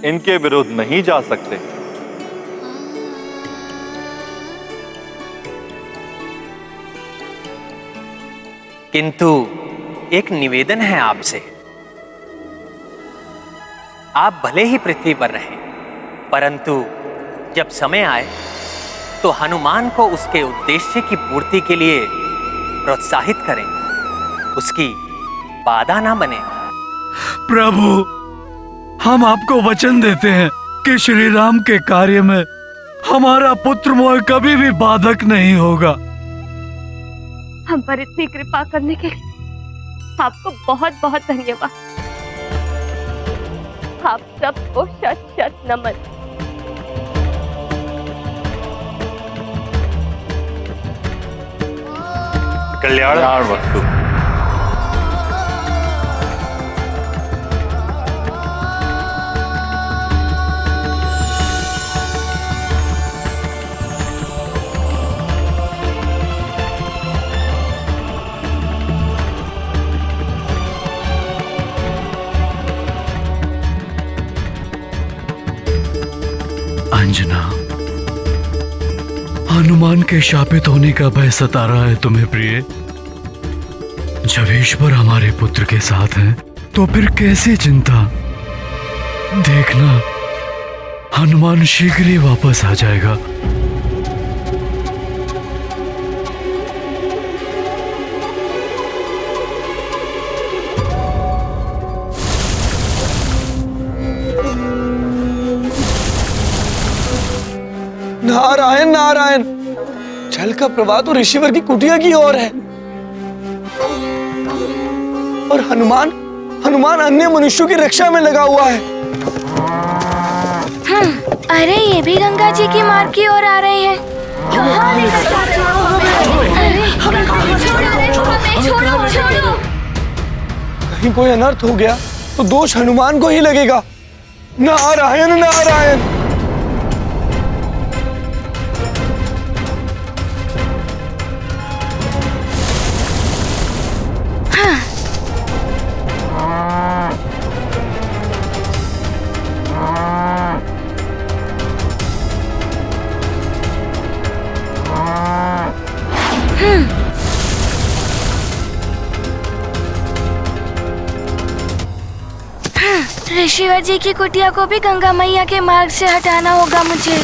इनके विरुद्ध नहीं जा सकते। किंतु एक निवेदन है आपसे। आप भले ही पृथ्वी पर रहें, परंतु जब समय आए तो हनुमान को उसके उद्देश्य की पूर्ति के लिए प्रोत्साहित करें, उसकी बाधा ना बने। प्रभु, हम आपको वचन देते हैं कि श्री राम के कार्य में हमारा पुत्र मोह कभी भी बाधक नहीं होगा। हम पर इतनी कृपा करने के लिए आपको बहुत बहुत धन्यवाद। आप सबको शत शत नमन। कल्याण वस्तु। अंजना, हनुमान के शापित होने का भय सता रहा है तुम्हें प्रिय। जब ईश्वर हमारे पुत्र के साथ हैं, तो फिर कैसी चिंता। देखना, हनुमान शीघ्र ही वापस आ जाएगा। नारायण नारायण। जल का प्रवाह तो ऋषिवर की कुटिया की ओर है, और हनुमान अन्य मनुष्यों की रक्षा में लगा हुआ है। अरे ये भी गंगा जी की मार्ग की ओर आ रहे हैं। छोड़ो। कहीं कोई अनर्थ हो गया तो दोष हनुमान को ही लगेगा। नारायण नारायण। ऋषिवर जी की कुटिया को भी गंगा मैया के मार्ग से हटाना होगा मुझे।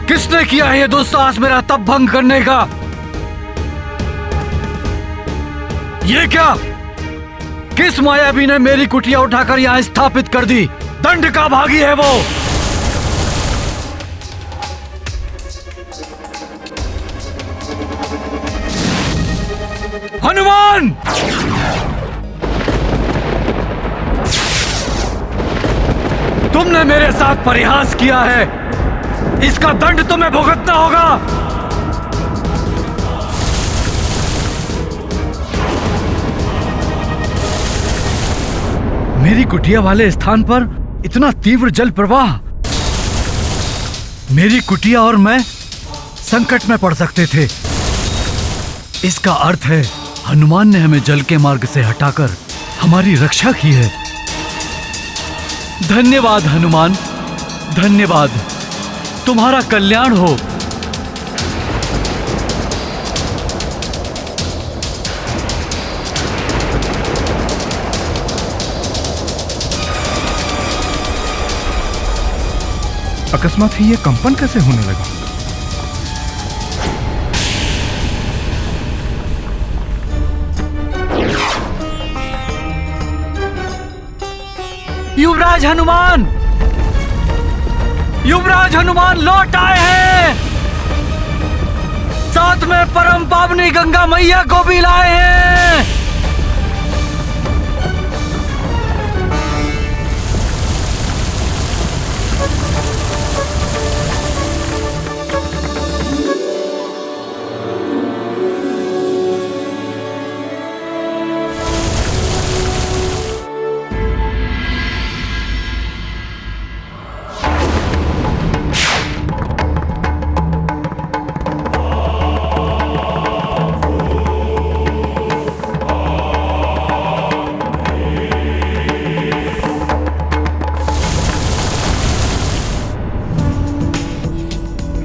किसने किया है ये दुस्साहस मेरा तप भंग करने का? ये क्या? किस मायावी ने मेरी कुटिया उठाकर यहाँ स्थापित कर दी? दंड का भागी है वो। हनुमान! तुमने मेरे साथ परिहास किया है, इसका दंड तुम्हें भुगतना होगा। मेरी कुटिया वाले स्थान पर इतना तीव्र जल प्रवाह, मेरी कुटिया और मैं संकट में पड़ सकते थे। इसका अर्थ है हनुमान ने हमें जल के मार्ग से हटाकर हमारी रक्षा की है। धन्यवाद हनुमान, धन्यवाद। तुम्हारा कल्याण हो। अकस्मात ही ये कंपन कैसे होने लगा? युवराज हनुमान! युवराज हनुमान लौट आए हैं, साथ में परम पावनी गंगा मैया को भी लाए हैं।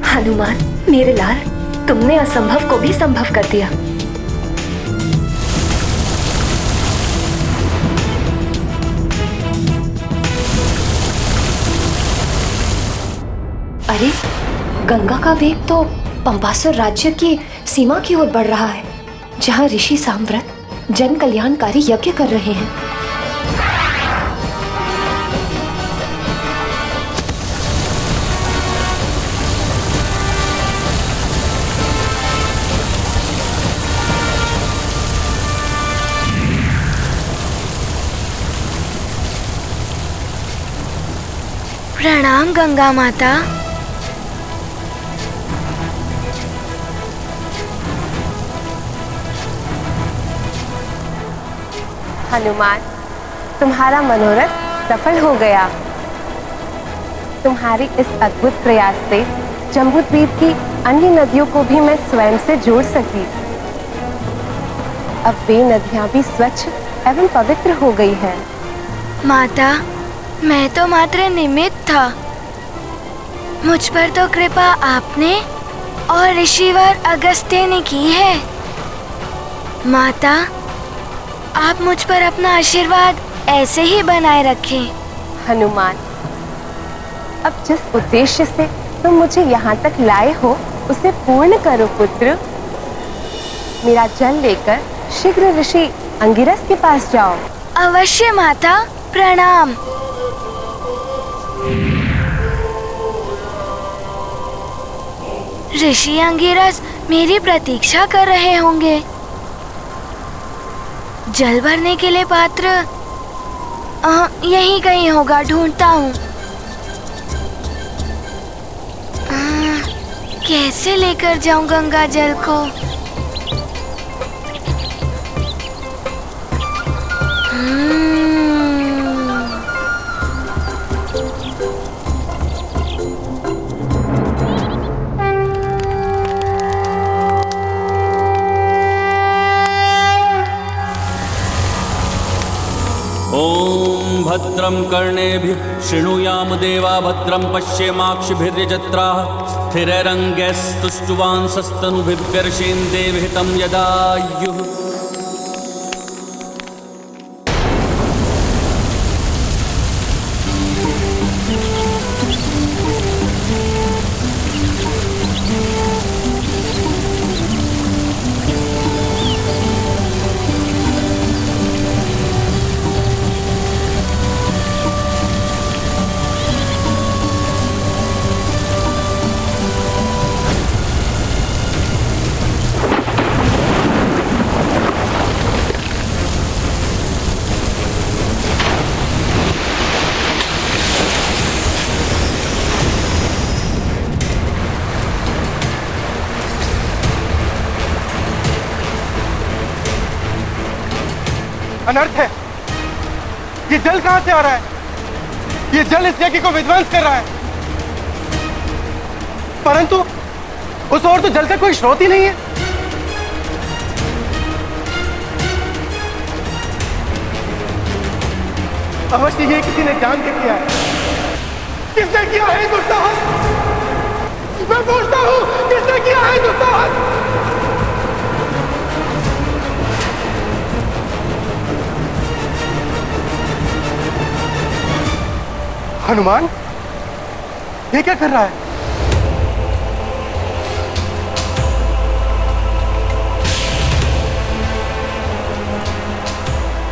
हनुमान, मेरे लाल, तुमने असंभव को भी संभव कर दिया। अरे, गंगा का वेग तो पंपासुर राज्य की सीमा की ओर बढ़ रहा है, जहां ऋषि सामव्रत जन कल्याणकारी यज्ञ कर रहे हैं। प्रणाम गंगा माता। हनुमान, तुम्हारा मनोरथ सफल हो गया। तुम्हारी इस अद्भुत प्रयास से जम्बूद्वीप की अन्य नदियों को भी मैं स्वयं से जोड़ सकी। अब वे नदियां भी स्वच्छ एवं पवित्र हो गई हैं। माता, मैं तो मात्र निमित्त था। मुझ पर तो कृपा आपने और ऋषिवर अगस्त्य ने की है। माता, आप मुझ पर अपना आशीर्वाद ऐसे ही बनाए रखें। हनुमान, अब जिस उद्देश्य से तुम मुझे यहाँ तक लाए हो उसे पूर्ण करो पुत्र। मेरा जल लेकर शीघ्र ऋषि अंगिरस के पास जाओ। अवश्य माता, प्रणाम। ऋषि अंगिरस मेरी प्रतीक्षा कर रहे होंगे। जल भरने के लिए पात्र यहीं कहीं होगा, ढूंढता हूँ। कैसे लेकर जाऊं गंगा जल को? ॐ भद्रं श्रुतं कर्णेभिः शृणुयाम देवा भद्रं पश्येमाक्षिभिर्यजत्राः स्थिरैरङ्गैस्तुष्टुवांसस्तनुभिर्विर्षेन्दे यदायुः। अनर्थ है। ये जल कहां से आ रहा है? ये जल इस यज्ञ को विध्वंस कर रहा है, परंतु उस ओर तो जल का कोई स्रोत ही नहीं है। अवश्य ये किसी ने जान के किया है। किसने किया है दुस्साहस? मैं पूछता हूं, किसने किया है दुस्साहस? हनुमान, ये क्या कर रहा है?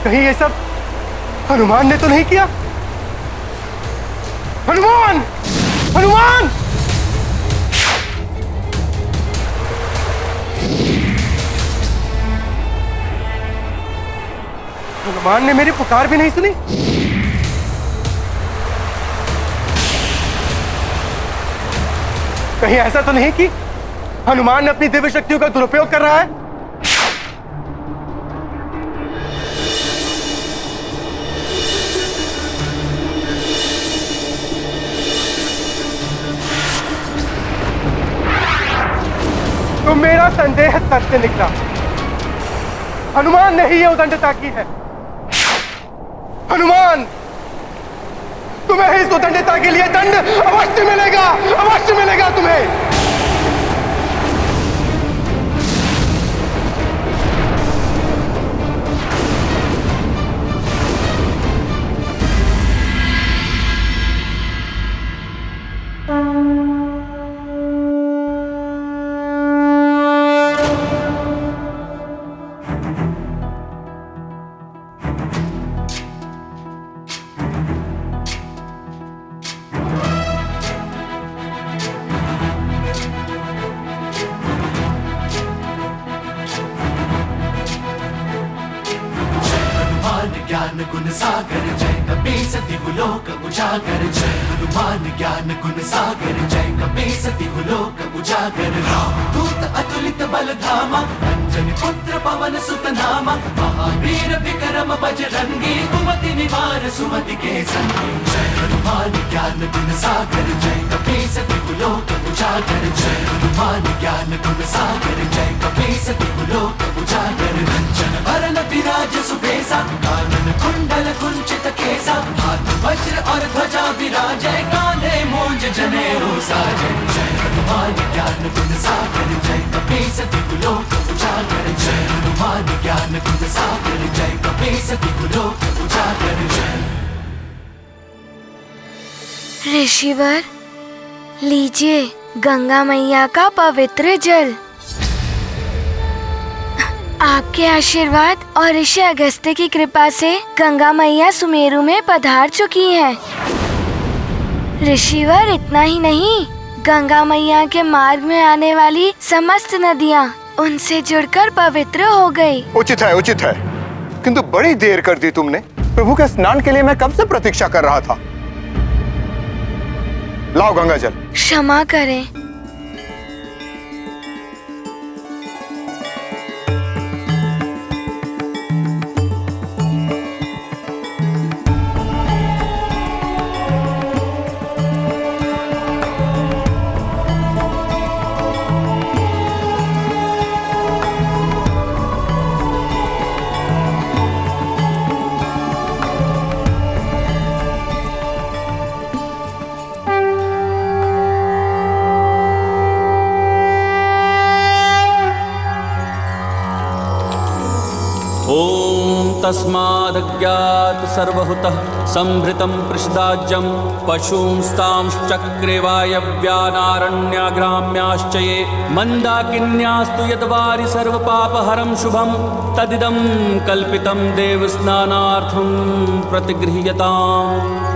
कहीं ये सब हनुमान ने तो नहीं किया? हनुमान! हनुमान! हनुमान ने मेरी पुकार भी नहीं सुनी। कहीं ऐसा तो नहीं कि हनुमान अपनी दिव्य शक्तियों का दुरुपयोग कर रहा है? तो मेरा संदेह सत्य निकला। हनुमान ने ही ये उदंडता की है। हनुमान, तुम्हें इस उदंडता के लिए दंड अवश्य मिलेगा, अवश्य मिलेगा तुम्हें। ज्ञान गुण सागर जय कपी सति लोक उजागर। जय हनुमान ज्ञान गुण सागर जय कपी सति लोक उजागर। दूत अतुलित बल धामा अंजनी पुत्र पवन सुत नामा। महावीर विक्रम बजरंगी कुमति निवार सुमति के संगी। जय हनुमान ज्ञान गुण सागर जय कपी सति लोक उजागर। जय हनुमान ज्ञान गुण सागर जय कपी सति लोक उजागर। रंजन वरन विराज सुबेसा कानन कुंडल कुंचित केसा। हाथ वज्र और ध्वजा विराजे कांधे मूंज जनेऊ साजे। जय हनुमान ज्ञान गुण सागर जय कपी सति लोक उजागर। जय हनुमान ज्ञान गुण सागर जय कपी सति लोक उजागर। ऋषिवर, लीजिए गंगा मैया का पवित्र जल। आपके आशीर्वाद और ऋषि अगस्त्य की कृपा से गंगा मैया सुमेरु में पधार चुकी हैं। ऋषिवर, इतना ही नहीं, गंगा मैया के मार्ग में आने वाली समस्त नदियाँ उनसे जुड़कर पवित्र हो गई। उचित है, उचित है, किंतु बड़ी देर कर दी तुमने। प्रभु के स्नान के लिए मैं कब से प्रतीक्षा कर रहा था। लाओ गंगा जल। क्षमा करें। तस्मादज्ञात सर्वहुतः संभृतं पृषदाज्यं पशूंस्तांश्चक्रे वायव्यानारण्याग्राम्याश्च ये मन्दाकिन्यास्तु यद्वारि सर्वपापहरं शुभं तदिदं कल्पितं देवस्नानार्थं प्रतिगृह्यताम्।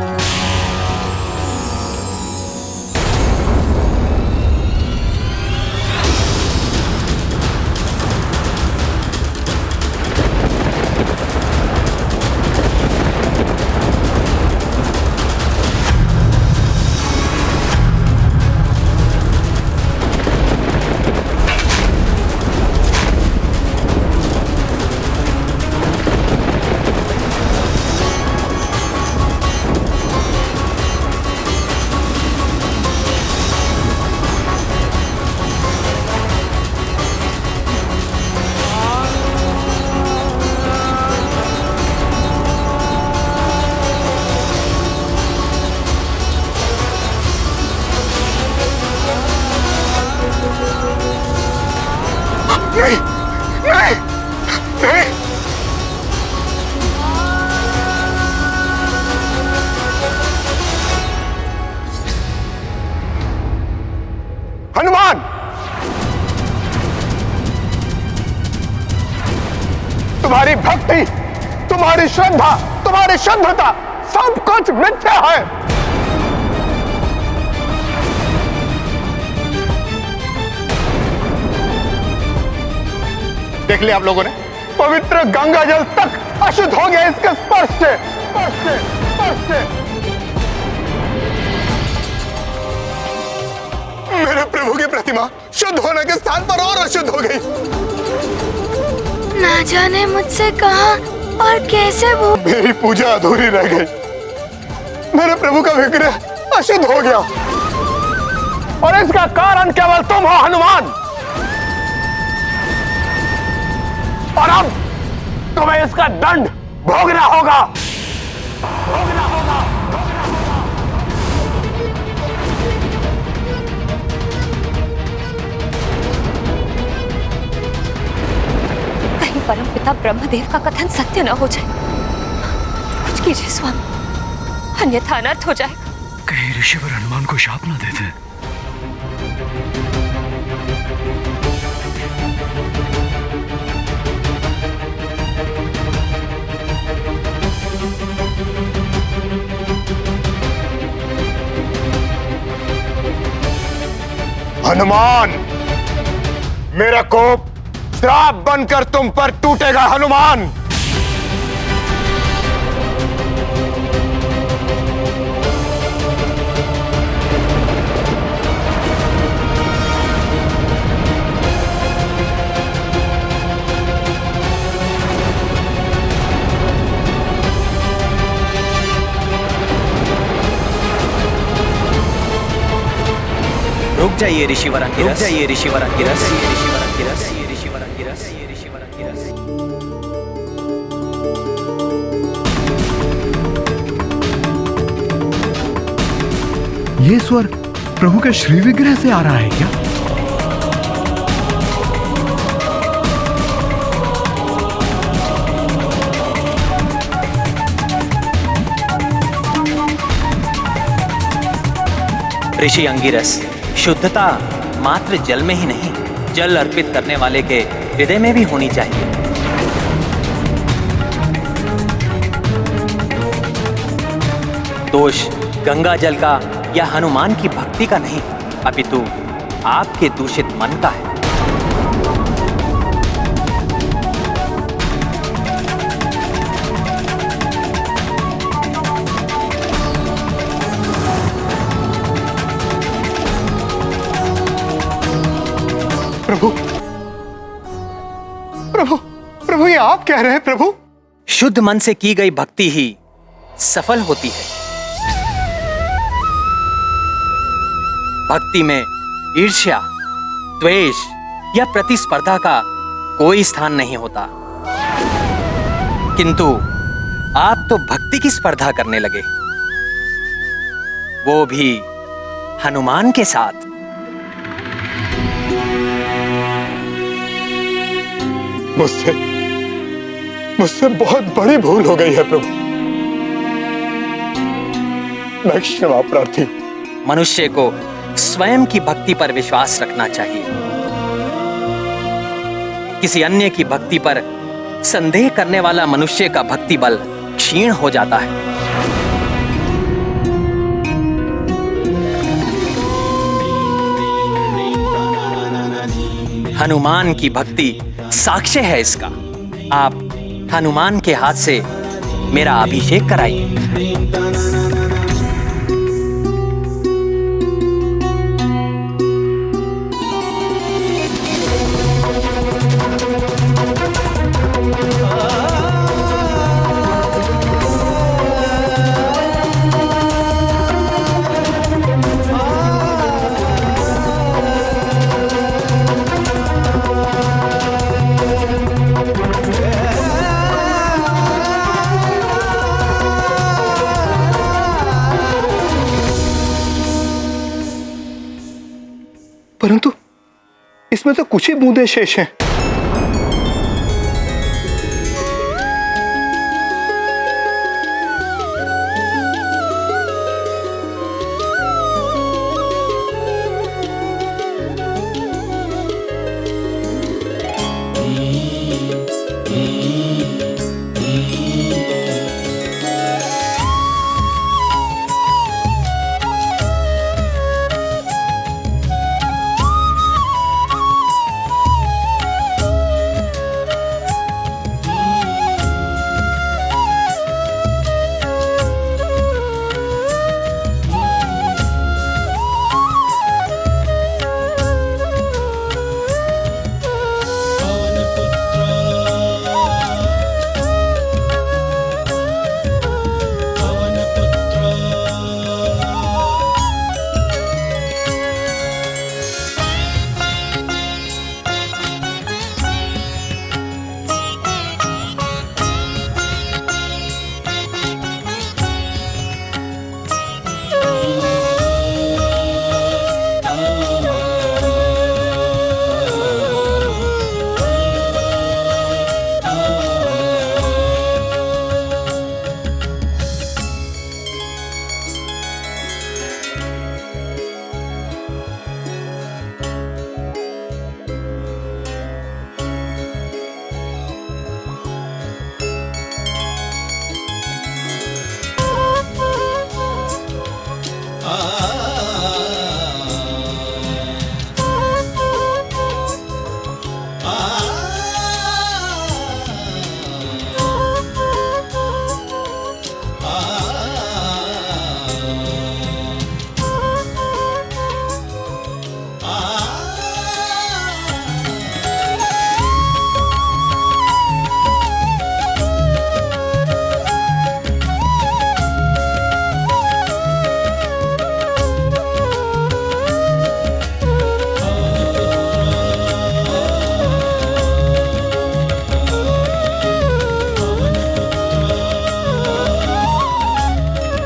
नहीं, नहीं, नहीं। हनुमान, तुम्हारी भक्ति, तुम्हारी श्रद्धा, तुम्हारी शुद्धता सब कुछ मिथ्या है। देख लिया आप लोगों ने, पवित्र गंगा जल तक अशुद्ध हो गया इसके स्पर्श से, स्पर्श से, स्पर्श से। मेरे प्रभु की प्रतिमा शुद्ध होने के स्थान पर और अशुद्ध हो गई। ना जाने मुझसे कहां और कैसे वो मेरी पूजा अधूरी रह गई। मेरे प्रभु का विग्रह अशुद्ध हो गया और इसका कारण केवल तुम हो हनुमान। और अब तुम्हें इसका दंड भोगना होगा, भोगना होगा। कहीं परमपिता ब्रह्मदेव का कथन सत्य न हो जाए। कुछ कीजिए स्वामी, अन्यथा अनर्थ हो जाएगा। कहीं ऋषिवर हनुमान को शाप न देते। हनुमान, मेरा कोप श्राप बनकर तुम पर टूटेगा हनुमान। रुक जाइए ऋषिवर अंगिरस, रुक जाइए ऋषिवर अंगिरस, ऋषिवर अंगिरस, ऋषिवर अंगिरस, ऋषिवर अंगिरस। ये स्वर प्रभु के श्री विग्रह से आ रहा है क्या? ऋषि अंगिरस, शुद्धता मात्र जल में ही नहीं, जल अर्पित करने वाले के हृदय में भी होनी चाहिए। दोष गंगा जल का या हनुमान की भक्ति का नहीं, अपितु आपके दूषित मन का है। प्रभु, प्रभु, प्रभु, ये आप कह रहे हैं प्रभु? शुद्ध मन से की गई भक्ति ही सफल होती है। भक्ति में ईर्ष्या, द्वेष या प्रतिस्पर्धा का कोई स्थान नहीं होता। किंतु आप तो भक्ति की स्पर्धा करने लगे, वो भी हनुमान के साथ। मुझसे मुझसे बहुत बड़ी भूल हो गई है प्रभु। मैं क्षमा प्रार्थी। मनुष्य को स्वयं की भक्ति पर विश्वास रखना चाहिए। किसी अन्य की भक्ति पर संदेह करने वाला मनुष्य का भक्ति बल क्षीण हो जाता है। हनुमान की भक्ति साक्ष्य है इसका। आप हनुमान के हाथ से मेरा अभिषेक कराइए। परंतु इसमें तो कुछ ही बूंदें शेष हैं।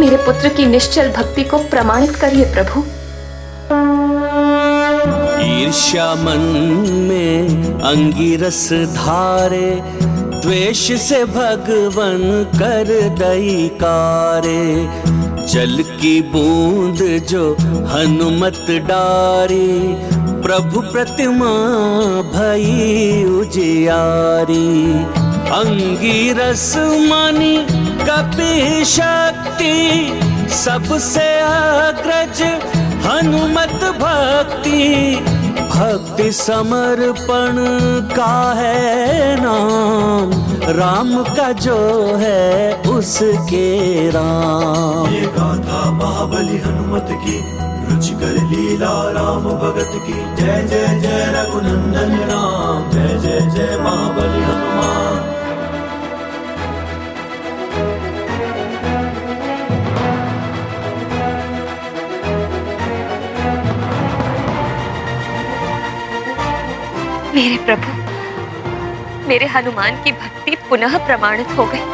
मेरे पुत्र की निश्चल भक्ति को प्रमाणित करिए प्रभु। ईर्ष्या मन में अंगिरस धारे, द्वेष से भगवन कर दैकारे। जल की बूंद जो हनुमत डारी, प्रभु प्रतिमा भई उजियारी। अंगिरस मानी कपि शक्ति, सबसे अग्रज हनुमत भक्ति। भक्ति समर्पण का है नाम, राम का जो है उसके राम। ये गाथा महाबली हनुमत की, रुचिकर लीला राम भगत की। जय जय जय रघुनंदन राम, जय जय जय महाबली हनुमान। मेरे प्रभु, मेरे हनुमान की भक्ति पुनः प्रमाणित हो गई।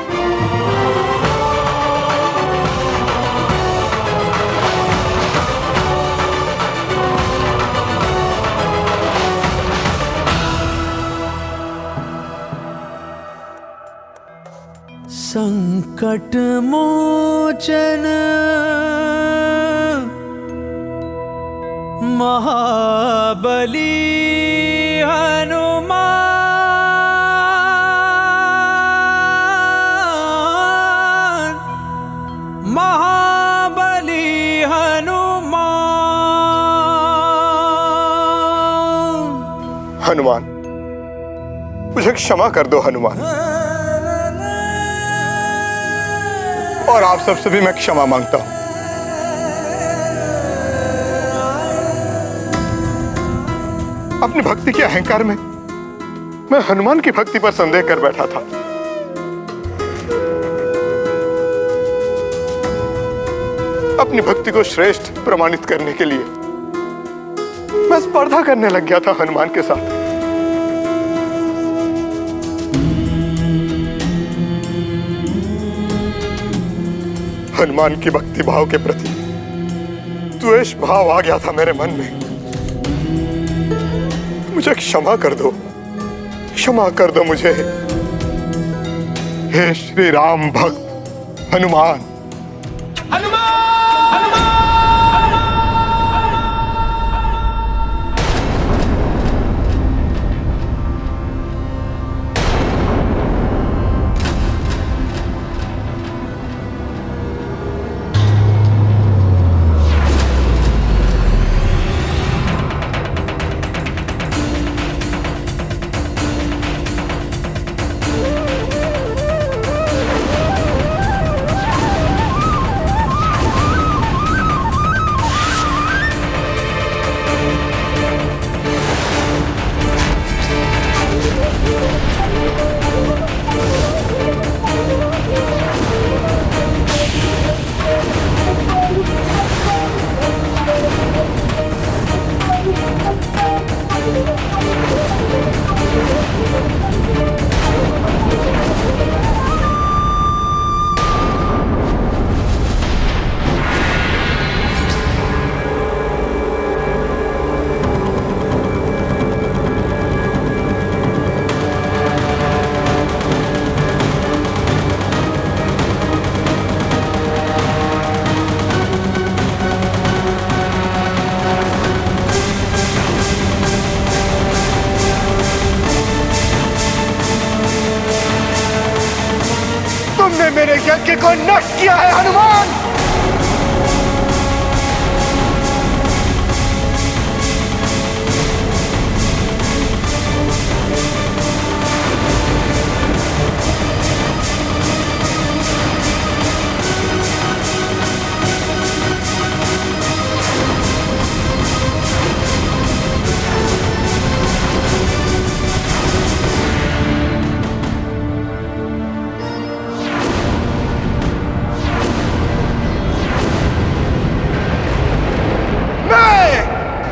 संकट मोचन महाबली हनुमान, महाबली हनुमान। हनुमान, मुझे क्षमा कर दो हनुमान, और आप सबसे भी मैं क्षमा मांगता हूं। अपनी भक्ति के अहंकार में मैं हनुमान की भक्ति पर संदेह कर बैठा था। अपनी भक्ति को श्रेष्ठ प्रमाणित करने के लिए मैं स्पर्धा करने लग गया था हनुमान के साथ। हनुमान की भक्ति भाव के प्रति द्वेष भाव आ गया था मेरे मन में। मुझे क्षमा कर दो मुझे, हे श्री राम भक्त हनुमान। तुमने मेरे यज्ञ को नष्ट किया है हनुमान।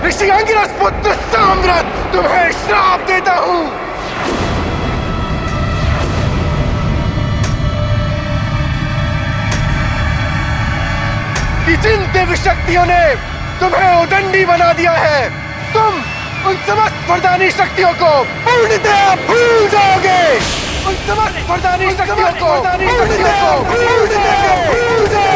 ऋषि अंगिरस पुत्र साम्राट तुम्हें श्राप देता हूं। कि जिन देवी शक्तियों ने तुम्हें उदंडी बना दिया है, तुम उन समस्त वरदानी शक्तियों को पूर्णतः भूल जाओगे। उन समस्त वरदानी शक्तियों को पूर्णतः भूल जाओगे।